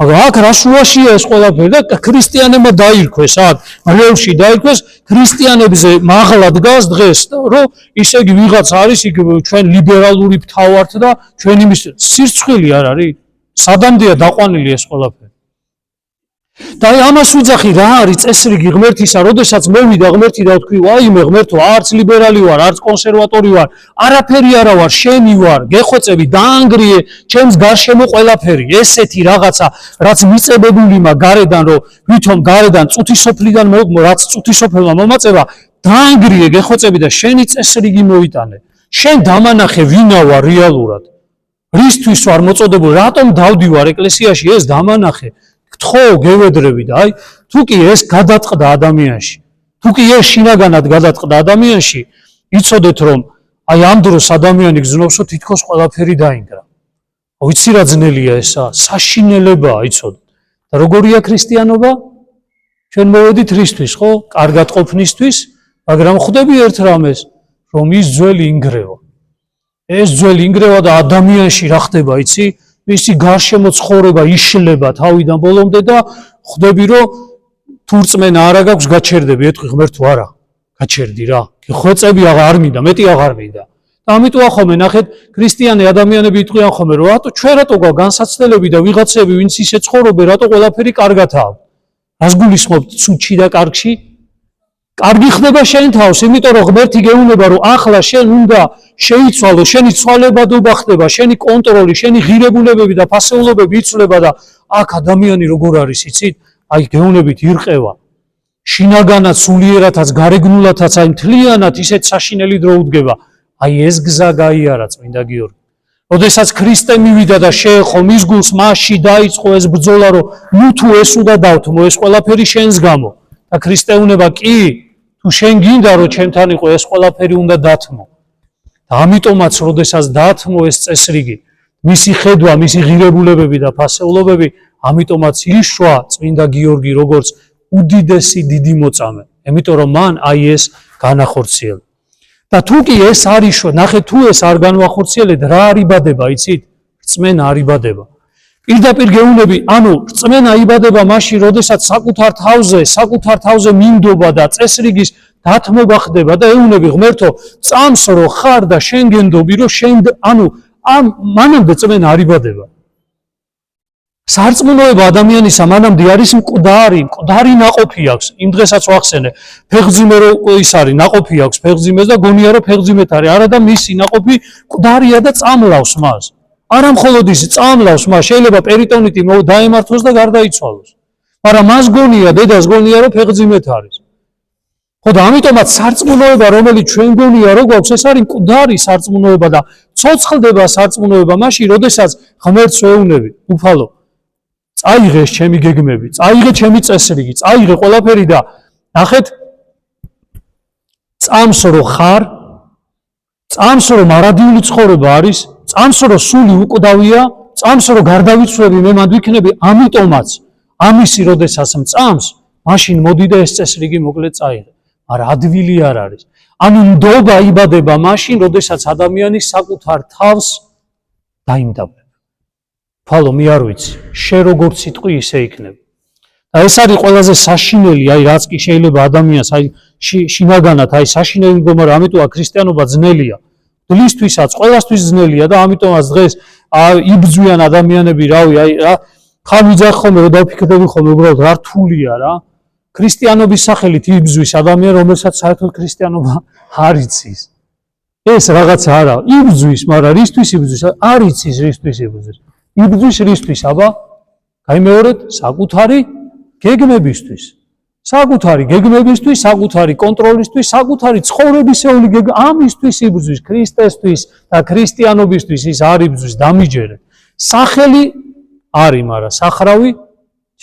მაგრამ აქ რა შუაშია ეს ყველაფერი და ქრისტიანებმა დაირქვეს, აქ რეალში დაირქვეს, ქრისტიანებზე მაღლა დგას დღეს, რომ ისე იგი ვიღაც არის იქ ჩვენ ლიბერალური ფთავართ და ჩვენ იმის სირცხვილი არ არის, სადამდეა დაყვანილი ეს ყველაფერი. და ამას ვიძახი, რა არის წესრიგი ღმერთისა, როდესაც მოვიდა ღმერთი და ვთქვი, ვაიმე ღმერთო, არც ლიბერალი ვარ, არც კონსერვატორი ვარ, არაფერი არა ვარ, შენი ვარ, გეხვეწები, დაანგრიე ჩემს გარშემო ყველაფერი, ესეთი რაღაცა, რაც მიწებებული მა გარედან, რომ ვითომ გარედან წუთისოფლიდან რაც წუთისოფლმა მომაწევა, დაანგრიე, გეხვეწები და შენი წესრიგი მოიტანე. შენ დამანახე ვინა ვარ რეალურად. რისთვის ვარ მოწოდებული, რატომ დავდივარ ეკლესიაში, ეს დამანახე. ხო გევედრები და აი თუ კი ეს გადაწყდა ადამიანში, თუ კი ეს შინაგანად გადაწყდა ადამიანში, იცოდეთ რომ აი ამ დროს ადამიანი გზნობს რომ თითქოს ყველაფერი დაინგრა. ვიცი რა ძნელია ესა, საშინელებაა, იცოდეთ. და როგორია ქრისტიანობა? ჩვენ მოვედით რისთვის, ხო? კარგად ყოფნისთვის, მაგრამ ხვდები ერთ რამეს, რომ ის ძველი ინგრევა. ეს ძველი ინგრევა და ადამიანში რა ხდება, იცი? მისი გარშემო ცხოვრება იშლება თავიდან ბოლომდე და ხვდები რომ თუ რწმენა არა გაქვს გაჩერდები, ეთქვი ღმერთო არა. გაჩერდი რა. ხვეწები აღარ მინდა, მეტი აღარ მინდა. და ამიტომ ახome ნახეთ, ქრისტიანი ადამიანები იტყვიან ხოლმე, რომ რატო ჩვენ რატო გვაქვს განსაცდელები და ვიღაცები, ვინც ისე ცხოვრობენ, რატო ყველაფერი კარგათაა. რას გულისხმობთ ცუდში და კარგში? კარგი ხდება შენ თავს, იმიტომ რომ ღმერთი გეუბნება, რომ ახლა შენ უნდა შეიცვალო, შენი ცვალებადობა ხდება, შენი კონტროლი, შენი ღირებულებები და ფასეულობები იცვლება და აქ ადამიანი როგორ არის, იცით? აი გეუბნებით ირყევა. შინაგანად, სულიერადაც, გარეგნულადაც, აი მთლიანად ისეთ საშინელი დრო უდგება. აი ეს გზა გაიარა წმინდა გიორგი. როდესაც ქრისტე მივიდა და შეეხო მის გულს, მასში დაიწყო ეს ბრძოლა, რომ ნუ თუ ეს უნდა დავთმო, ეს ყველაფერი შენს გამო. და ქრისტეუნება კი, თუ შენ გინდა რომ ჩემთან იყო ეს ყველაფერი უნდა დათმო. და ამიტომაც როდესაც დათმო ეს წესრიგი, მისი ხედვა, მისი ღირებულებები და ფასეულობები, ამიტომაც იშვა წმინდა გიორგი როგორც უდიდესი დიდი მოწამე. იმიტომ რომ მან აი ეს განახორციელა. და თუ კი ეს არ იშვა, ნახეთ თუ ეს არ განვახორციელეთ, რა არ იბადება, იცით? რწმენა არ იბადება. პირდაპირ გეუბნები, ანუ რწმენა იბადება მაშინ, როდესაც საკუთარ თავზე მინდობა და წესრიგის დათმობა ხდება და ეუბნები ღმერთო, წამს რო ხარ და შენ გენდობი, რომ შენ ანუ ამ მანამდე რწმენა არ იბადება. სარწმუნოება ადამიანისა მანამდე არის მკვდარი ნაყოფი აქვს. იმ დღესაც ვახსენე, ფეხმძიმე რო ის არის, ნაყოფი აქვს ფეხმძიმეს და გონია რომ ფეხმძიმეთ არის. არა და მისი ნაყოფი მკვდარია და წამლავს მას. არა მხოლოდ ის წამლავს მას, შეიძლება პერიტონიტი დაემართოს და გარდაიცვალოს. მაგრამ მას გონია, დედას გონია რომ ფეხმძიმეთ არის. ხო და ამიტომაც სარწმუნოება, რომელიც ჩვენ გონია რომ გვაქვს, ეს არის მკვდარი სარწმუნოება და ცოცხლდება სარწმუნოება მაშინ, როდესაც ღმერთს ვეუბნები, უფალო წაიღე ჩემი გეგმები, წაიღე ჩემი წესრიგი, წაიღე ყველაფერი და ნახეთ წამს რო ხარ, წამს რო მარადიული ცხოვრება არის, წამს რო სული უკვდავია, წამს რო გარდავიცვლები მე მანდ ვიქნები, ამიტომაც ამისი როდესაც მწამს, მაშინ მოდი და ეს წესრიგი მოკლედ წაიღე. მაგრამ ადვილი არ არის. ანუ ნდობა იბადება მაშინ, როდესაც ადამიანი საკუთარ თავს დაიმდაბლება. ფალო მე არ ვიცი, შე როგორც სიტყვი ისე იქნება. და ეს არის ყველაზე საშინელი, აი რაც კი შეიძლება ადამიანს აი შინაგანად აი საშინელი მდგომა, ამიტომა ქრისტიანობა ძნელია. დლისთვისაც ყველასთვის ძნელია და ამიტომაც დღეს იბრძვიან ადამიანები, რავი, აი რა ხარ ვიძახ ხოლმე, რომ დავფიქრდები ხოლმე, უბრალოდ რა რთულია რა. ქრისტიანობის სახელით იბრძვის ადამიანი, რომელსაც საერთოდ ქრისტიანობა არ იცის. ეს რაღაცა არა, იბრძვის, მაგრამ რისთვის იბრძვის? არ იცის რისთვის იბრძვის. იბრძვის რისთვის, აბა? გაიმეორეთ, საკუთარი გეგმებისთვის. საკუთარი გეგმებისთვის, საკუთარი კონტროლისთვის, საკუთარი ცხოვრებისეული ამისთვის იბრძვის, ქრისტესთვის და ქრისტიანობისთვის ის არ იბრძვის, დამიჯერეთ. სახელი არის, მაგრამ სახრავი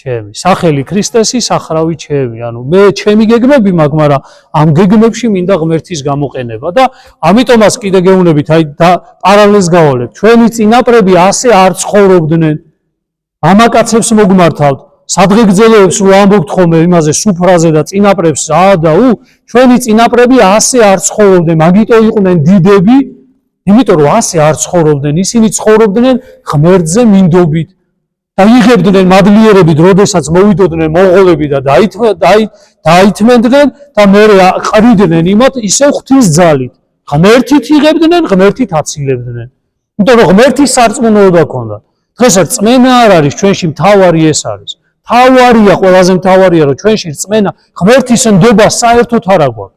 ჩემი. სახელი ქრისტესი, სახრავი ჩემი. ანუ მე ჩემი გეგმები მაქვს, მაგრამ ამ გეგმებში მინდა ღმერთის გამოყენება და ამიტომაც კიდე გეუბნებით, აი და პარალელს გავალეთ. ჩვენი წინაპრები ასე არ ცხოვრობდნენ. მამაკაცებს მოგმართავთ, სადღეგრძელოებს რო ამბობთ ხოლმე იმაზე სუფრაზე და წინაპრებს ჩვენი წინაპრები ასე არ ცხოვრობდნენ, მაგიტო იყვნენ დიდები, იმიტომ რომ ასე არ ცხოვრობდნენ, ისინი ცხოვრობდნენ ღმერთზე მინდობით. და იღებდნენ მადლიერებით, როდესაც მოვიდოდნენ მონღოლები და დაითმენდნენ და მე ყრიდნენ იმათ ისევ ღვთის ძალით. ღმერთით იღებდნენ, ღმერთით აცილებდნენ. იმიტომ რომ ღმერთის სარწმუნოება ჰქონდათ. დღეს რწმენა არ არის ჩვენში, მთავარი ეს არის. მთავარია, ყველაზე მთავარია, რომ ჩვენში რწმენა, ღმერთის ნდობა საერთოდ არ აქვს.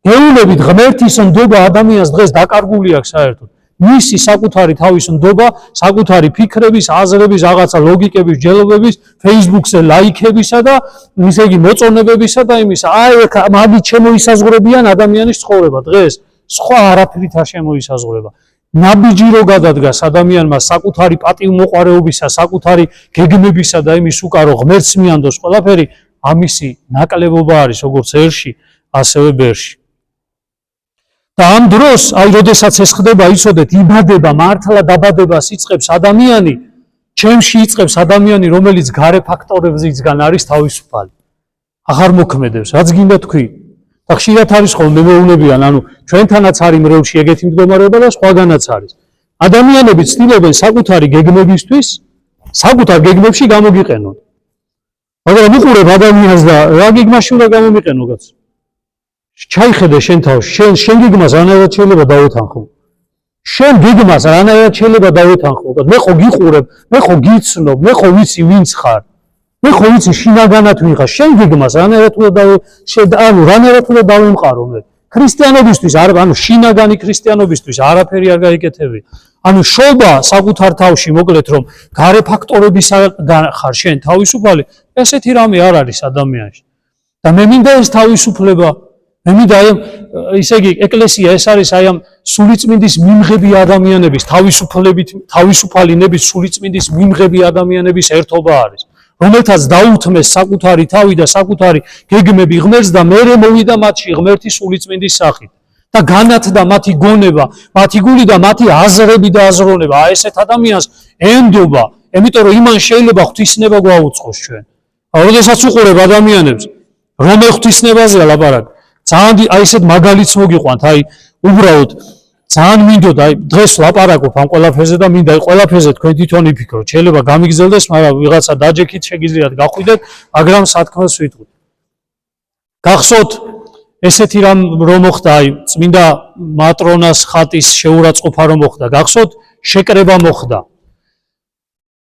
გეუბნებით, ღმერთის ნდობა ადამიანს დღეს დაკარგული აქვს საერთოდ. მისი საკუთარი თავის ნდობა, საკუთარი ფიქრების, აზრების, რაღაცა ლოგიკების, ჯელობების, Facebook-ზე ლაიქებისა და ისე იგი მოწონებებისა და იმისა. აი მაგით შემოისაზღვრებიან ადამიანის ცხოვრება დღეს. სხვა არაფრით არ შემოისაზღვრება. ნაბიჯი რო გადადგას ადამიანმა საკუთარი პატივმოყვარეობისა, საკუთარი გეგმებისა და იმის უკარო ღმერთს მიანდოს ყველაფერი, ამისი ნაკლებობა არის როგორც ერში, ასევე ბერში. და ამ დროს, აი, როდესაც ეს ხდება, იცოდეთ, იბადება, მართლა დაბადებას იწყებს ადამიანი, ჩემში იწყებს ადამიანი, რომელიც გარე ფაქტორებზეც არის თავისუფალი. აღარ მოქმედებს, რაც გინდა თქვი. და ხშირად არის ხოლმე მეუბნებიან, ანუ ჩვენთანაც არის მრევლში ეგეთი მდგომარეობა და სხვაგანაც არის. ადამიანები ცდილობენ საკუთარი გეგმებისთვის, საკუთარ გეგმებში გამოგიყენონ. მაგრამ უყურებ ადამიანს და რა გეგმაში უნდა გამომიყენო კაც? ჩაიხედე შენ თავში, შენ გიგმას რანაირად შეიძლება დავეთანხმო. შენ გიგმას რანაირად შეიძლება დავეთანხმო. მე ხო გიყურებ, მე ხო გიცნობ, მე ხო ვიცი ვინც ხარ. მე ხო ვიცი შინაგანად ვინ ხარ. შენ გიგმას რანაირად უნდა დავემყარო მე. ქრისტიანობისთვის ანუ შინაგანი ქრისტიანობისთვის არაფერი არ გაიკეთებია. ანუ შობა საკუთარ თავში მოკლედ რომ გარე ფაქტორებისგან ხარ შენ თავისუფალი, ესეთი რამე არ არის ადამიანში. და მე მინდა ეს თავისუფლება, მე მინდა ისე იგი ეკლესია ეს არის აი ამ სულიწმინდის მიმღები ადამიანების თავისუფალი ნების სულიწმინდის მიმღები ადამიანების ერთობა არის. რომელთაც დაუთმეს საკუთარი თავი და საკუთარი გეგმები ღმერთს და მერე მოვიდა მათში ღმერთი სულიწმინდის სახით და განათდა მათი გონება, მათი გული და მათი აზრები და აზროვნება. აი ესეთ ადამიანს ენდობა, იმიტომ რომ იმან შეიძლება ღვთისნება გვაუწყოს ჩვენ. როდესაც უყურებ ადამიანებს, რომელ ღვთისნებაზეა ლაპარაკი, ძალიან აი ესეთ მაგალითს მოგიყვანთ, აი უბრალოდ ძალიან მინდოდა აი დღეს ლაპარაკობ ამ ყველაფერზე და მინდა აი ყველაფერზე თქვენ თვითონ იფიქროთ. შეიძლება გამიგზელდეს, მაგრამ ვიღაცა დაჯექით შეგიძლიათ გახვიდეთ, მაგრამ სათქმელს ვიტყვით. გახსოვთ ესეთი რამ რომ მოხდა, აი წმინდა მატრონას ხატის შეურაცხყოფა რომ მოხდა, გახსოვთ შეკრება მოხდა.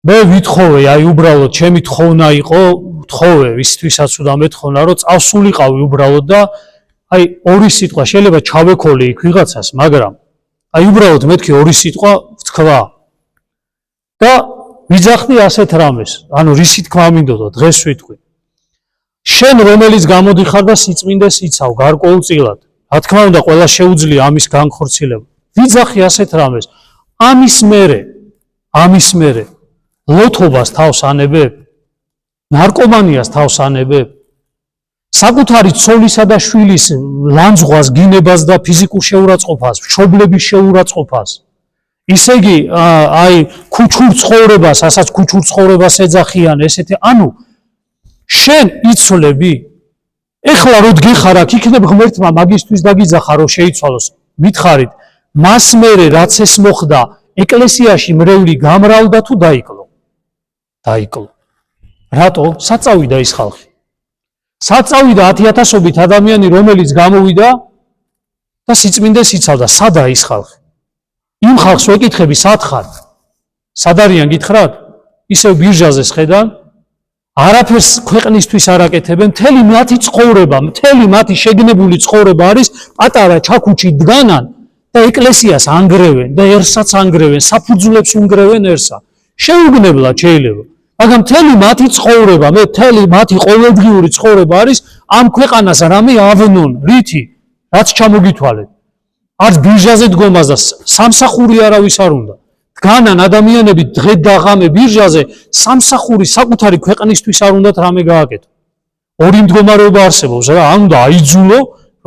მე ვითხოვე, აი უბრალოდ ჩემი თხოვნა იყო, თხოვე ვისთვისაც უნდა მეთხოვნა, რომ წავსულიყავი უბრალოდ და აი ორი სიტყვა შეიძლება ჩავექოლე იქ ვიღაცას, მაგრამ აი უბრალოდ მეთქი ორი სიტყვა ვთქვა და ვიძახდი ასეთ რამეს, ანუ რისი თქმა მინდოდა დღეს ვიტყვი. შენ რომელიც გამოდიხარ და სიწმინდეს იცავ გარკვეულწილად, რა თქმა უნდა ყველა შეუძლია ამის განხორციელება. ვიძახი ასეთ რამეს, ამის მერე ლოთობას თავს ანებებ, ნარკომანიას თავს ანებებ, საკუთარი ცოლისა და შვილის ლანძღვას, გინებას და ფიზიკურ შეურაცხყოფას, მშობლების შეურაცხყოფას. ისე იგი აი ქუჩურ ცხოვრებას, ასაც ქუჩურ ცხოვრებას ეძახიან ესეთი, ანუ შენ იცვლები, ეხლა რო დგეხარ აქ, იქნებ ღმერთმა მაგისთვის დაგიძახა რომ შეიცვალოს. მითხარით, მას მერე რაც ეს მოხდა, ეკლესიაში მრევლი გამრავლდა თუ დაიკლო? დაიკლო. რატო? საწავიდა ის ხალხი. საწავიდა 10,000-ობით ადამიანი, რომელიც გამოვიდა და სიწმინდეს იცავდა. სადაა ის ხალხი? იმ ხალხს ვეკითხები, სად ხართ? სად არიან გითხრათ? ისევ ბირჟაზე შედან, არაფერს ქვეყნისთვის არ აკეთებენ, მთელი მათი ცხოვრება, მთელი მათი შეგნებული ცხოვრება არის პატარა ჩაქუჩი დგანან და ეკლესიას ანგრევენ და ერსაც ანგრევენ, საფუძვლებს უნგრევენერსა. შეუგნებლად შეიძლება. მაგრამ მთელი მათი ცხოვრება, მთელი მათი ყოველდღიური ცხოვრება არის ამ ქვეყანას რამე ავნონ, რითი, რაც ჩამოგითვალეთ. არც ბირჟაზე დგომას და სამსახური არავის არ უნდა. დგანან ადამიანები დღე და ღამე ბირჟაზე, სამსახური საკუთარი ქვეყნისთვის არ უნდათ რამე გააკეთო. ორი მდგომარეობა არსებობს რა, ან უნდა აიძულო,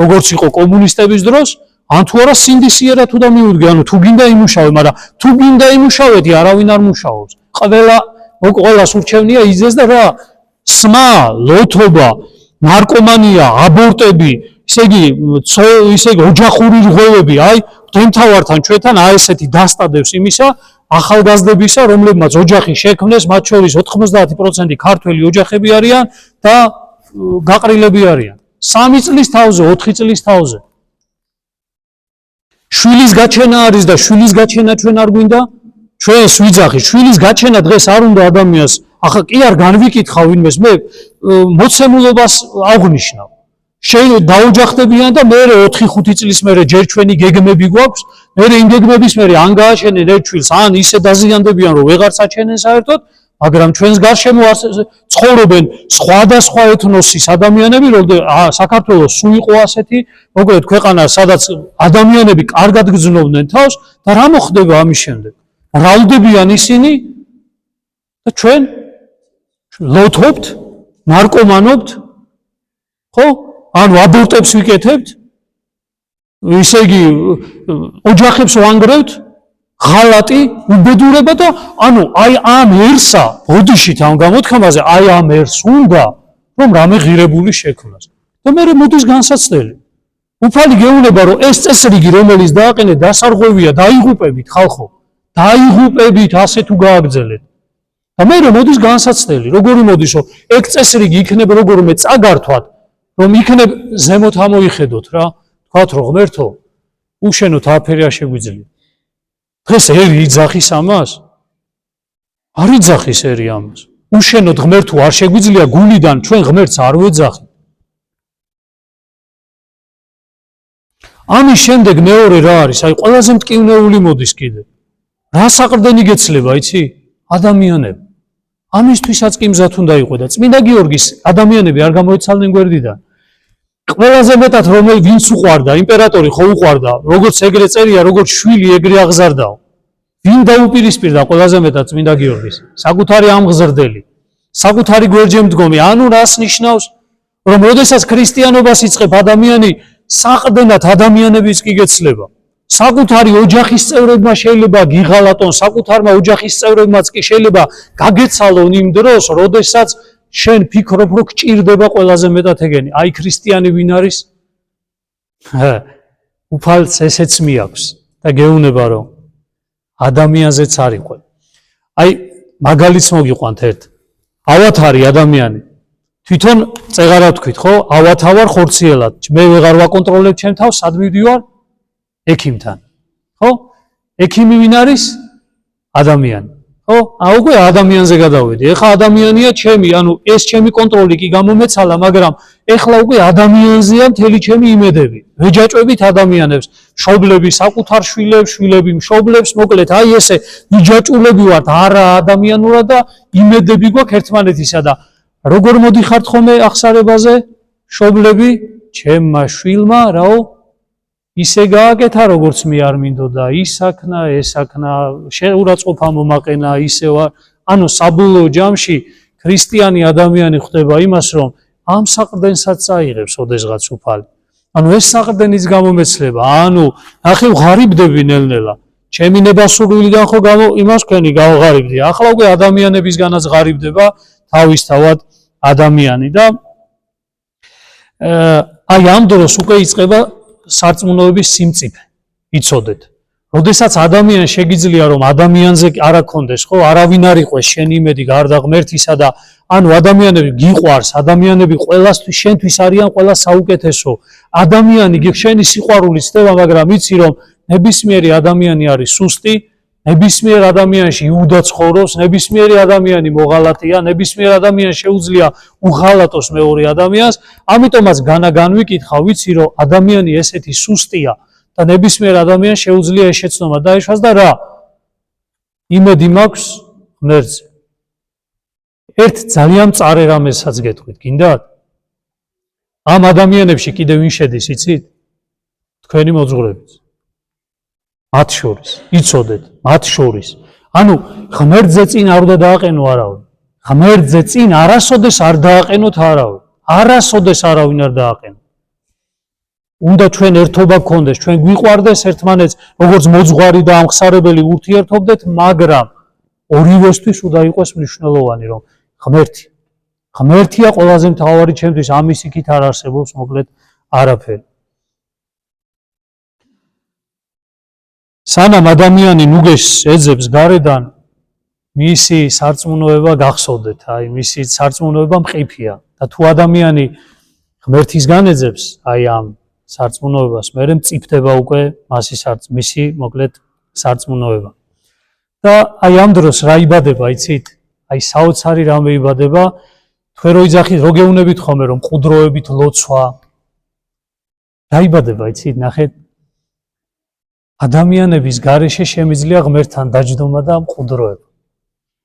როგორც იყო კომუნისტების დროს, ან თუ არა სინდისიერად თუ და მიუდგე, ანუ თუ გინდა იმუშავე, მაგრამ თუ გინდა იმუშავეთი, არავინ არ მუშაობს. ყველას ურჩევნია იზეს და რა, სმა, ლოთობა, ნარკომანია, აბორტები, ისე იგი ოჯახური რღვევები, აი მთავართან ჩვენთან აი ესეთი დასტადებს იმისა, ახალგაზრდებისა, რომლებმაც ოჯახი შექმნეს, მათ შორის 90% ქართველი ოჯახები არიან და გაყრილები არიან. 3 წლის თავზე, 4 წლის თავზე. შვილის გაჩენა არის და შვილის გაჩენა ჩვენ არ გვინდა? ჩვენს ვიძახი, შვილის გაჩენა დღეს არ უნდა ადამიანს. ახლა კი არ განვიკითხავ ვინმეს, მე მოცემულობას აღვნიშნავ. დაოჯახდებიან და მე 4-5 წლის მერე ჯერ ჩვენი გეგმები გვაქვს, მე იმ გეგმების მერე ან გააჩენენ ერთ შვილს, ან ისე დაზიანდებიან, რომ ვეღარ საჩენენ საერთოდ, მაგრამ ჩვენს გარშემო ცხოვრობენ სხვადასხვა ეთნოსის ადამიანები, რომ საქართველოს სულ იყო ასეთი, მოკლედ ქვეყანა, სადაც ადამიანები კარგად გრძნობდნენ თავს და რა მოხდება ამის შემდეგ? ბრალდებიან ისინი და ჩვენ ლოთობთ, ნარკომანობთ, ხო? ანუ აბორტებს ვიკეთებთ, ისე იგი ოჯახებს ვანგრევთ, ღალატი, უბედურება და ანუ აი ამერსა, ბოდიშით ამ გამოთქმაზე, აი ამ ერს უნდა, რომ რამე ღირებული შექმნას. და მე მოდის განსაცდელი. უფალი გეუბნება, რომ ეს წესრიგი, რომელიც დააყენეთ, დასარღვევია, დაიღუპებით ხალხო, დაიღუპებით, ასე თუ გააგრძელეთ. და მე მოდის განსაცდელი, როგორი მოდის, რომ ეგ წესრიგი იქნება როგორმე წაგართვათ, რომ იქნებ ზემოთ ამოიხედოთ რა, თქვათ რომ ღმერთო, უშენოთ აფერი არ შეგვიძლია. დღეს ერი იძახის ამას? არ იძახის ერი ამას. უშენოთ ღმერთო არ შეგვიძლია გულიდან ჩვენ ღმერთს არ ვეძახით. ამის შემდეგ მეორე რა არის? აი ყველაზე მტკივნეული მოდის კიდე. რა საყრდენი გეცლება, იცი? ადამიანები. ამისთვისაც კი მზად უნდა იყო და წმინდა გიორგის ადამიანები არ გამოეცალნენ გვერდიდან. ყველაზე მეტად ვინც უყვარდა, იმპერატორი ხო უყვარდა, როგორც ეგრე წერია, როგორც შვილი ეგრე აღზარდაო. ვინ დაუპირისპირდა ყველაზე მეტად წმინდა გიორგის? საკუთარი ამღზრდელი, საკუთარი გვერდჯემდგომი. ანუ რას ნიშნავს? რომ როდესაც ქრისტიანობას იწყებ ადამიანი საყრდენად ადამიანებიც კი გეცლება. საკუთარი ოჯახის წევრებმა შეიძლება გიღალატონ, საკუთარმა ოჯახის წევრებმაც კი შეიძლება გაგეცალონ იმ დროს, როდესაც შენ ფიქრობ, რომ გჭირდება ყველაზე მეტად ეგენი. აი ქრისტიანი ვინ არის? უფალს ესეც მიაქვს და გეუბნება რომ ადამიანზეც არ იყო. აი მაგალითს მოგიყვანთ ერთ. ავათარი ადამიანი. თვითონ წეღარა თქვით, ხო? ავათავარ ხორციელად. მე ვეღარ ვაკონტროლებ ჩემ თავს, სად მივდივარ? ექიმთან. ხო? ექიმი ვინ არის? ადამიანი. ხო? უკვე ადამიანზე გადავედი. ეხლა ადამიანია ჩემი, ანუ ეს ჩემი კონტროლი კი გამომეცალა, მაგრამ ეხლა უკვე ადამიანზეა მთელი ჩემი იმედები. ვეჯაჭვებით ადამიანებს, მშობლები, საკუთარ შვილებს, შვილები მშობლებს, მოკლედ, აი ესე ვიჯაჭულები ვართ არა ადამიანურად და იმედები გვაქვს ერთმანეთისა და როგორ მოდიხართ ხოლმე ახსარებაზე? მშობლები ჩემმა შვილმა, რაო? ისე გააკეთა, როგორც მე არ მინდოდა, ისაქნა, ესაქნა, შეურაცხყოფა მომაყენა, ისევა. ანუ საბოლოო ჯამში ქრისტიანი ადამიანი ხვდება იმას, რომ ამ საყრდენსაც წაიღებს ოდესღაც უფალი. ანუ ეს საყრდენის გამომეცლება, ანუ ნახე ვღარიბდები ნელ-ნელა. ჩემი ნებასურვილიდან ხო იმას თქვენი გავღარიბდი. ახლა უკვე ადამიანებისგანაც ღარიბდება თავისთავად ადამიანი და აი ამ დროს უკვე იწყება სარწმუნოების სიმწიფე. იცოდეთ. როდესაც ადამიანს შეგიძლია რომ ადამიანზე არ აქონდეს, ხო, არავინ არ იყოს შენი იმედი გარდა ღმერთისა და ანუ ადამიანები გიყვარს, ადამიანები ყველასთვის შენთვის არიან ყველა საუკეთესო. ადამიანი შენი სიყვარულით ხდება, მაგრამ იცი რომ ნებისმიერი ადამიანი არის სუსტი, ნებისმიერ ადამიანში იუდა ცხოვრობს, ნებისმიერი ადამიანი მოღალატეა, ნებისმიერ ადამიანს შეუძლია უღალატოს მეორე ადამიანს, ამიტომაც განვიკითხავ, ვიცი რომ ადამიანი ესეთი სუსტია და ნებისმიერ ადამიანს შეუძლია ეს შეცდომა დაეშვას და რა? იმედი მაქვს ღმერთზე. ერთ ძალიან მწარე რამესაც გეტყვით, გინდათ? ამ ადამიანებში კიდევ ვინ შედის, იცით? თქვენი მოძღვრებიც. მათ შორის, იცოდეთ, მათ შორის. ანუ ღმერთზე წინ არ უნდა დააყენო არავინ. ღმერთზე წინ არასოდეს არ დააყენოთ არავინ. არასოდეს არავინ არ დააყენო. უნდა ჩვენ ერთობა გქონდეს, ჩვენ გვიყვარდეს ერთმანეთს, როგორც მოძღვარი და ამხსარებელი ურთიერთობდეთ, მაგრამ ორივესთვის უნდა იყოს მნიშვნელოვანი, რომ ღმერთია ყველაზე მთავარი ჩემთვის, ამის იქით არ არსებობს მოკლედ არაფერი. სანამ ადამიანი ნუგეს ეძებს გარედან, მისი სარწმუნოება გახსოვდეთ, აი მისი სარწმუნოება მყიფეა და თუ ადამიანი ღმერთისგან ეძებს, აი ამ სარწმუნოებას, მერე მწიფდება უკვე მისი მოკლედ სარწმუნოება. და აი ამ დროს რა იბადება, იცით? აი საოცარი რამე იბადება, თქვენ რო იძახით, რო გეუნებით ხოლმე რომ მყუდროებით ლოცვა. დაიბადება, იცით, ნახეთ. ადამიანების გარეშე შემიძლია ღმერთთან დაჯდომა და მყუდროება.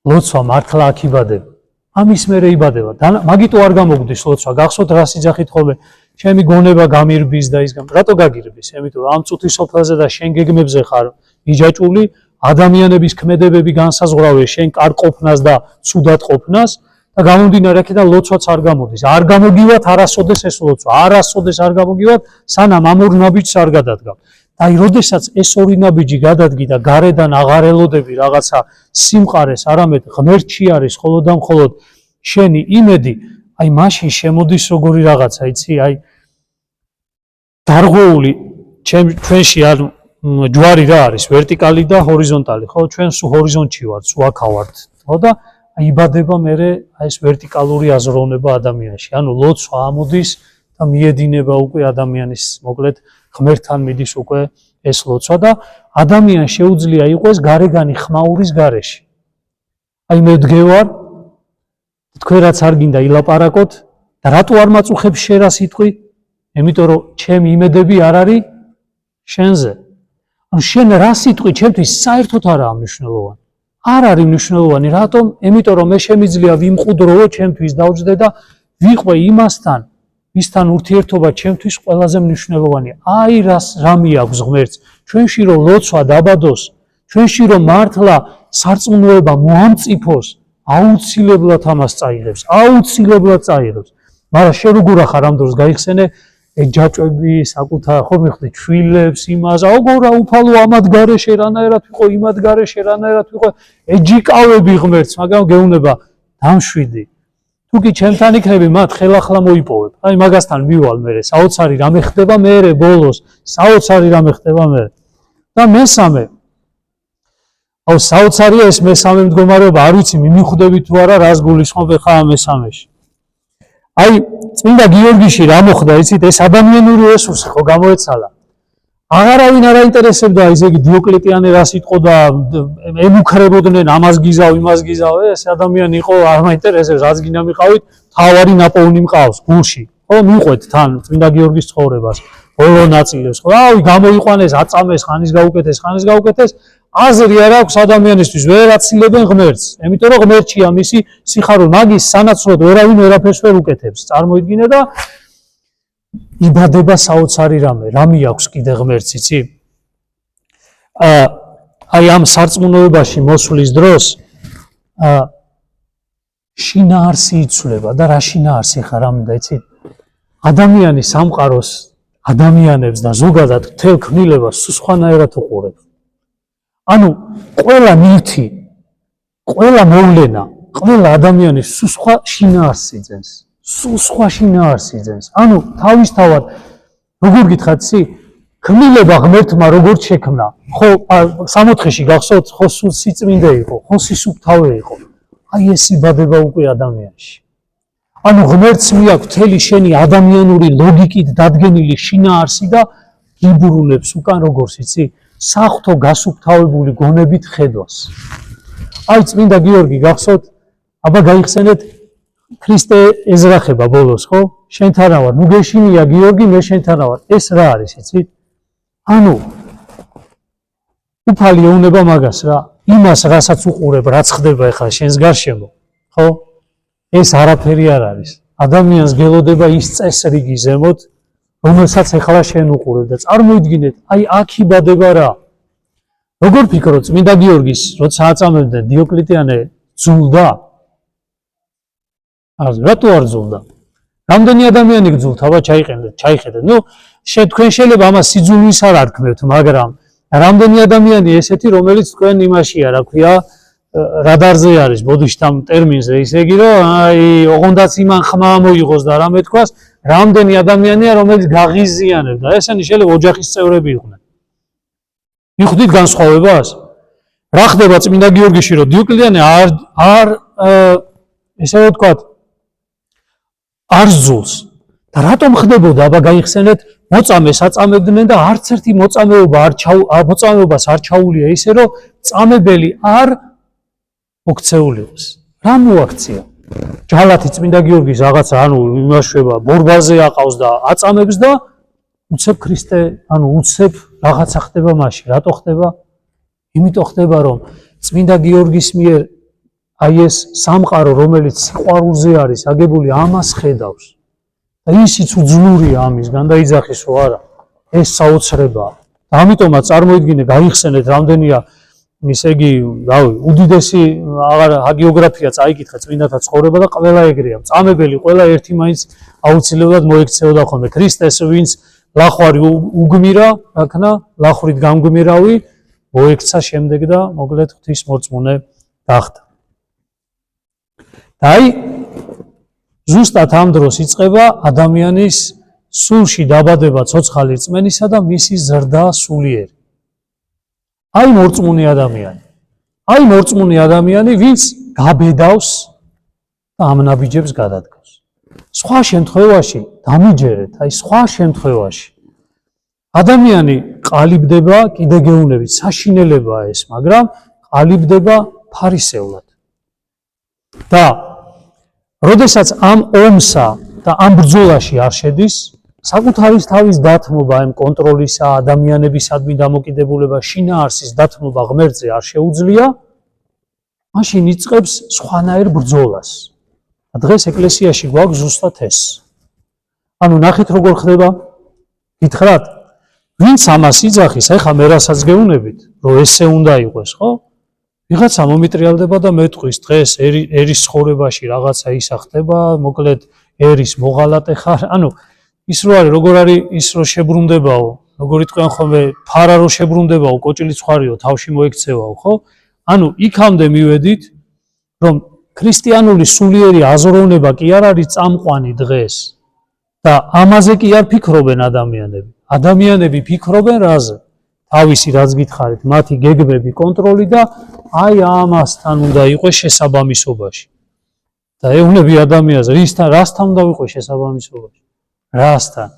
ლოცვა მართლა აქ იბადება. ამის მერე იბადება. მაგიტო არ გამოგვდის ლოცვა. გახსოვთ რას იძახით ხოლმე? ჩემი გონება გამირბის და ის რატო გაგირბის? იმიტომ რომ ამ წუთის სოფელზე და შენ გეგმებზე ხარ იჯაჭული, ადამიანების ქმედებები განსაზღვრავე შენ კარ ყოფნას და ცუდად ყოფნას და გამომდინარე აქედან ლოცვაც არ გამოდის. არ გამოგივათ არასოდეს ეს ლოცვა. არასოდეს არ გამოგივათ, სანამ ამ ორ ნაბიჯს არ გადადგავ. აი, როდესაც ეს ორი ნაბიჯი გადადგი და გარედან აღარ ელოდები რაღაცა სიმყარეს, არამედ ღმერთში არის მხოლოდ და მხოლოდ შენი იმედი, აი მაშინ შემოდის როგორი რაღაცა, იცი? აი დარღვეული ჩვენში არ ჯვარი რა არის, ვერტიკალი და ჰორიზონტალი, ხო? ჩვენ სულ ჰორიზონტში ვართ, სულ აქა ვართ, ხო და იბადება მერე აი ეს ვერტიკალური აზროვნება ადამიანში. ანუ ლოცვა ამოდის და მიედინება უკვე ადამიანის მოკლედ ღმერთთან მიდის უკვე ეს ლოცვა და ადამიანს შეუძლია იყოს გარეგანი ხმაურის გარეშე. აი მე ვდგევარ, თქვენ რაც არ გინდა ილაპარაკოთ და რატო არ მაწუხებს შენ რა სიტყვი? იმიტომ რომ ჩემი იმედები არ არის შენზე. ანუ შენ რა სიტყვი ჩემთვის საერთოდ არაა მნიშვნელოვანი. არ არის მნიშვნელოვანი, რატომ? იმიტომ რომ მე შემიძლია ვიმყუდროო ჩემთვის დავждდე და ვიყვე იმასთან, ვისთან ურთიერთობა ჩემთვის ყველაზე მნიშვნელოვანია. აი რა მიაქვს ღმერთს, ჩვენში რომ ლოცვა დაბადოს, ჩვენში რომ მართლა სარწმუნოება მოამწიფოს, აუცილებლად ამას წაიღებს, აუცილებლად წაიღებს. მაგრამ შენ როგორ ახარ ამ დროს გაიხსენე ჯაჭვები, საკუთარ ხო მიხდი ჩვილებს, იმას, აგორა უფალო ამად გარეშე რანაირად ვიყო, იმად გარეშე რანაირად ვიყო, ეჯიკავები ღმერთს, მაგრამ გეუბნება დამშვიდი. თუ კი ჩემთან იქნები, მათ ხელახლა მოიპოვებ. აი მაგასთან მივალ მე, საოცარი რამე ხდება მე ბოლოს, საოცარი რამე ხდება მე. და მესამე აუ საოცარია ეს მესამე მდგომარეობა, არ ვიცი მიმიხვდები თუ არა, რას გულისხმობ ხა ამ მესამეში. აი წმინდა გიორგიში რა მოხდა, იცით, ეს ადამიანური რესურსი ხო გამოეცალა. აღარავინ არ აინტერესებდა ესე იგი დიოკლეტიანე რა სიტყოდა, ემუქრებოდნენ ამას გიზავ, იმას გიზავ, ეს ადამიანი იყო არ მაინტერესებს, რაც გინდა მიყავით, თავარი ნაპოვნი მყავს გულში. ხო, მიყვეთ თან წმინდა გიორგის ცხოვრებას, ბოლო ნაწილებს, ხო, რავი, გამოიყვანეს, აწამეს, ხანის გაუკეთეს, აზრი არ აქვს ადამიანისთვის, ვერ აცილებენ ღმერთს. იმიტომ რომ ღმერთია მისი სიხარული, მაგის სანაცვლოდ ვერავინ ვერაფერს ვერ უკეთებს. წარმოიდგინე და იბადება საოცარი რამე. რა მიაქვს კიდე ღმერთს, იცი? აი ამ სარწმუნოებაში მოსვლის დროს შინაარსი იცვლება და რა შინაარსი ხარ ამინდა, იცი? ადამიანი სამყაროს ადამიანებს და ზოგადად მთელ ქმნილებას სხვანაირად უყურებს. ანუ ყველა ნივთი, ყველა მოვლენა, ყველა ადამიანი სხვა შინაარსს იძენს. სხვა შინაარსს იძენს. ანუ თავისთავად როგორ გითხრათ, იცი? ქმნილება ღმერთმა როგორ შექმნა? ხო, 60-ში გახსოვთ, ხო სულ სიწმინდე იყო, ხო სისუფთავე იყო. აი ეს იბადება უკვე ადამიანში. ანუ ღმერთს მიაქვს მთელი შენი ადამიანური ლოგიკით დადგენილი შინაარსი და გიბრუნებს უკან როგორც იცი? საღვთო გასუფთავებული გონებით ხედვას. აი წმინდა გიორგი გახსოვთ, აბა გაიხსენეთ ქრისტე ეზრახება ბოლოს, ხო? შენთანა ვარ, ნუ გეშინია გიორგი, მე შენთანა ვარ. ეს რა არის, იცით? ანუ უფალი ეუნება მაგას რა, იმას რასაც უყურებ, რაც ხდება ახლა შენს გარშემო, ხო? ეს არაფერი არ არის. ადამიანს გელოდება ის წესრიგი ზემოთ, რომელსაც ახლა შენ უყურებ და წარმოიდგინეთ, აი აქ იბადება რა. როგორ ფიქრობ, წმინდა გიორგის, როცა აწამებდნენ დიოკლეტიანე ძულდა? რატო არ ძულდა? რამდენი ადამიანი გძულთ, აბა ჩაიხედეთ. ნუ თქვენ შეიძლება ამას სიძულვის არ არქმევთ, მაგრამ რამდენი ადამიანი ესეთი, რომელიც თქვენ იმაშია, რა ქვია, რადარზე არის, ბოდიშტამ ტერმინზე, ისე იგი რომ აი ოღონდაც იმან ხმა მოიღოს და რამე თქვას, რამდენი ადამიანია, რომელიც გაღიზიანებდა. ესენი შეიძლება ოჯახის წევრები იყვნენ. მიხვდით განსხვავებას? რა ხდება წმინდა გიორგიში, რომ დიოკლეტიანე არ ესე ვთქვათ, არ ზულს. და რატომ ხდებოდა, აბა გაიხსენეთ, მოწამეს აწამებდნენ და არც ერთი მოწამეობას არ ჩაუვლია ისე, რომ წამებელი არ მოქცეულიყოს. რა მოაქცია? ჯალათი წმინდა გიორგის რაღაცა, ანუ იმაშვება, ბორბალზე აყავს და აწამებს და უცებ ქრისტე, ანუ უცებ რაღაცა ხდება მასში. რატო ხდება? იმიტომ ხდება, რომ წმინდა გიორგის მიერ აი ეს სამყარო, რომელიც სიყვარულზე არის აგებული, ამას ხედავს. და ისიც უძლურია ამისგან და იძახის რომ არა, ეს საოცრებაა. და ამიტომაც წარმოიდგინე, გაიხსენეთ რამდენია ისე იგი, რავი, უდიდესი ჰაგიოგრაფია წაიკითხა წმინდათა ცხოვრება და ყველა ეგრეა. წამებელი ყველა ერთი მაინც აუცილებლად მოექცეოდა ხოლმე ქრისტეს, ვინც ლახვარი უგმირა, რაქნა ლახვრით გამგმირავი, მოექცა შემდეგ და მოკლედ ღვთის მორწმუნე გახდა. და აი ზუსტად ამ დროს იწყება ადამიანის სულში დაბადება ცოცხალი რწმენისა და მისი ზრდა სულიერი. აი მორწმუნე ადამიანი. აი მორწმუნე ადამიანი, ვინც გაბედავს და ამ ნაბიჯებს გადადგავს. სხვა შემთხვევაში დამიჯერეთ, აი სხვა შემთხვევაში ადამიანი ყალიბდება კიდე გეუბნებით, საშინელებაა ეს, მაგრამ ყალიბდება ფარისევლად. და როდესაც ამ ომსა და ამ ბრძოლაში არ შედის, საკუთარი თავის დათმობა, ამ კონტროლისა, ადამიანებისადმი დამოკიდებულება, შინაარსის დათმობა ღმერთზე არ შეუძლია, მაშინ იწყებს სხვანაირ ბრძოლას. დღეს ეკლესიაში გვაქვს ზუსტად ეს. ანუ ნახეთ როგორ ხდება, გითხრათ, ვინც ამას იძახის, ეხლა მე რასაც გეუბნებით, რომ ესე უნდა იყოს, ხო? ვიღაცა მომიტრიალდება და მეტყვის, დღეს ერის ცხოვრებაში რაღაცა ისა ხდება, მოკლედ ერის მოღალატე ხარ, ანუ ის რო არის, როგორ არის ის რო შებრუნდებაო, როგორ იტყვიან ხოლმე, ფარა რო შებრუნდებაო, კოჭილიც ხარიო, თავში მოექცევაო, ხო? ანუ იქამდე მივედით, რომ ქრისტიანული სულიერი აზროვნება კი არ არის წამყვანი დღეს და ამაზე კი არ ფიქრობენ ადამიანები. ადამიანები ფიქრობენ რაზე? თავისი რაც გითხარით, მათი გეგმები, კონტროლი და აი ამასთან უნდა იყოს შესაბამისობაში. და ეუბნები ადამიანს, რასთან უნდა იყოს შესაბამისობაში? რასთან?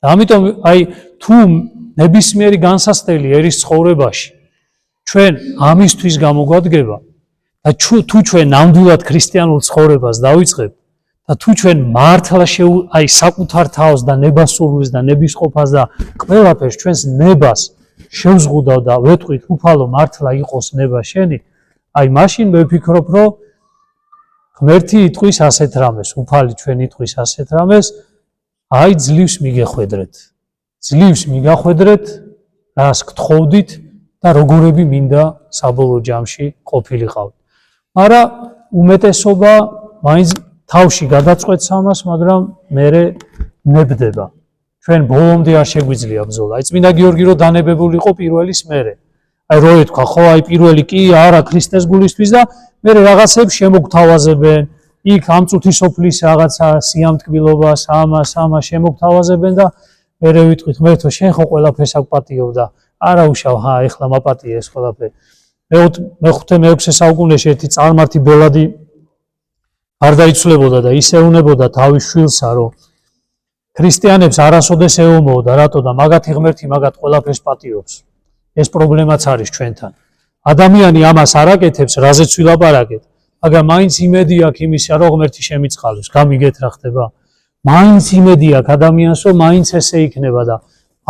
და ამიტომ აი თუ ნებისმიერი განსასწრელი ერის ცხოვრებაში ჩვენ ამისთვის გამოგვადგება და თუ ჩვენ ნამდვილად ქრისტიანულ ცხოვრებას დავიწყებთ და თუ ჩვენ მართლა აი საკუთარ თავს და ნებასურვებს და ნებისყოფას და ყველაფერს ჩვენს ნებას შევზღუდავ და ვეთქვით უფალო მართლა იყოს ნება შენი, აი მაშინ მე ვფიქრობ, რომ ღმერთი იტყვის ასეთ რამეს, უფალი ჩვენ იტყვის ასეთ რამეს, აი ძლივს მიგეხვედრეთ. ძლივს მიგახვედრეთ, რას გთხოვდით და როგორები მინდა საბოლოო ჯამში ყოფილიყავთ. მაგრამ უმეტესობა მაინც თავში გადაწყვეტს ამას, მაგრამ მერე ნებდება. ჩვენ ბოლომდე არ შეგვიძლია ბრძოლა. აი წმინდა გიორგი რო დანებებული იყო პირველის მერე. აი რო ეთქვა, ხო აი პირველი კი არა ქრისტეს გულისთვის და მერე რაღაცებს შემოგთავაზებენ. იქ ამ წუთის სოფლის რაღაცა სიამტკბილობას, ამას შემოგთავაზებენ და მერე ვიტყვით, ღმერთო, შენ ხო ყველაფერს აქ პატიობ და არა უშავ, ეხლა მაპატიე ეს ყველაფერი. მე-6 საუკუნეში ერთი წარმართი ბელადი გარდაიცვლებოდა და ისეუნებოდა თავის შვილსა, რომ ქრისტიანებს არასოდეს ეომოოდა, რატო და მაგათი ღმერთი მაგათ ყველაფერს პატიობს. ეს პრობლემაც არის ჩვენთან. ადამიანი ამას არ აკეთებს, რაზეც ვილაპარაკეთ, მაგრამ მაინც იმედი აქვს იმისა, რომ ღმერთი შემიწყალოს. გამიგეთ რა ხდება? მაინც იმედი აქვს ადამიანს, რომ მაინც ესე იქნება და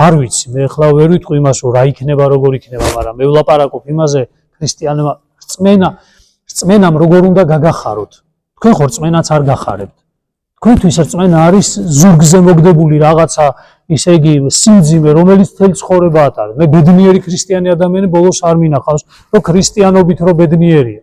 არ ვიცი, მე ახლა ვერ ვიტყვი იმას, რომ რა იქნება, როგორ იქნება, მაგრამ მე ვლაპარაკობ იმაზე, ქრისტიანებმა რწმენამ როგორ უნდა გაგახაროთ. თქვენ ხო რწმენაც არ გახარებთ. თქვენთვის რწმენა არის ზურგზე მოგდებული რაღაცა, ისე იგი სიმძიმე, რომელიც მთელი ცხოვრება ატარებს. მე ბედნიერი ქრისტიანი ადამიანი ბოლოს არ მინახავს, რომ ქრისტიანობით რო ბედნიერია.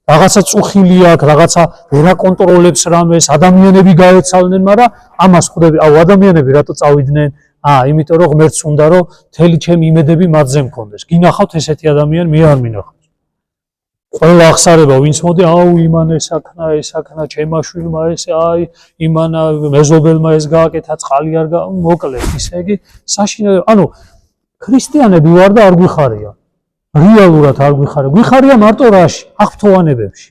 რაღაცა წუხილი აქვს, რაღაცა ვერ აკონტროლებს რამეს, ადამიანები გაეცალნენ, მაგრამ ამას ხვდები, ადამიანები რატო წავიდნენ? იმიტომ რომ ღმერთს უნდა რომ მთელი ჩემი იმედები მათზე მქონდეს. გინახავთ ესეთი ადამიანი, მე არ მინახავს. ყველა ახსარება ვინც მოდი, იმან ეს აქნა, ჩემმა შვილმა ესე, იმანა მეზობელმა ეს გააკეთა, წყალი არ მოკლედ, ისე იგი საშინელება. ანუ ქრისტიანები ვარ და არ გვიხარია. რეალურად არ გვიხარია. გვიხარია მარტო რაში? აღფრთოვანებებში.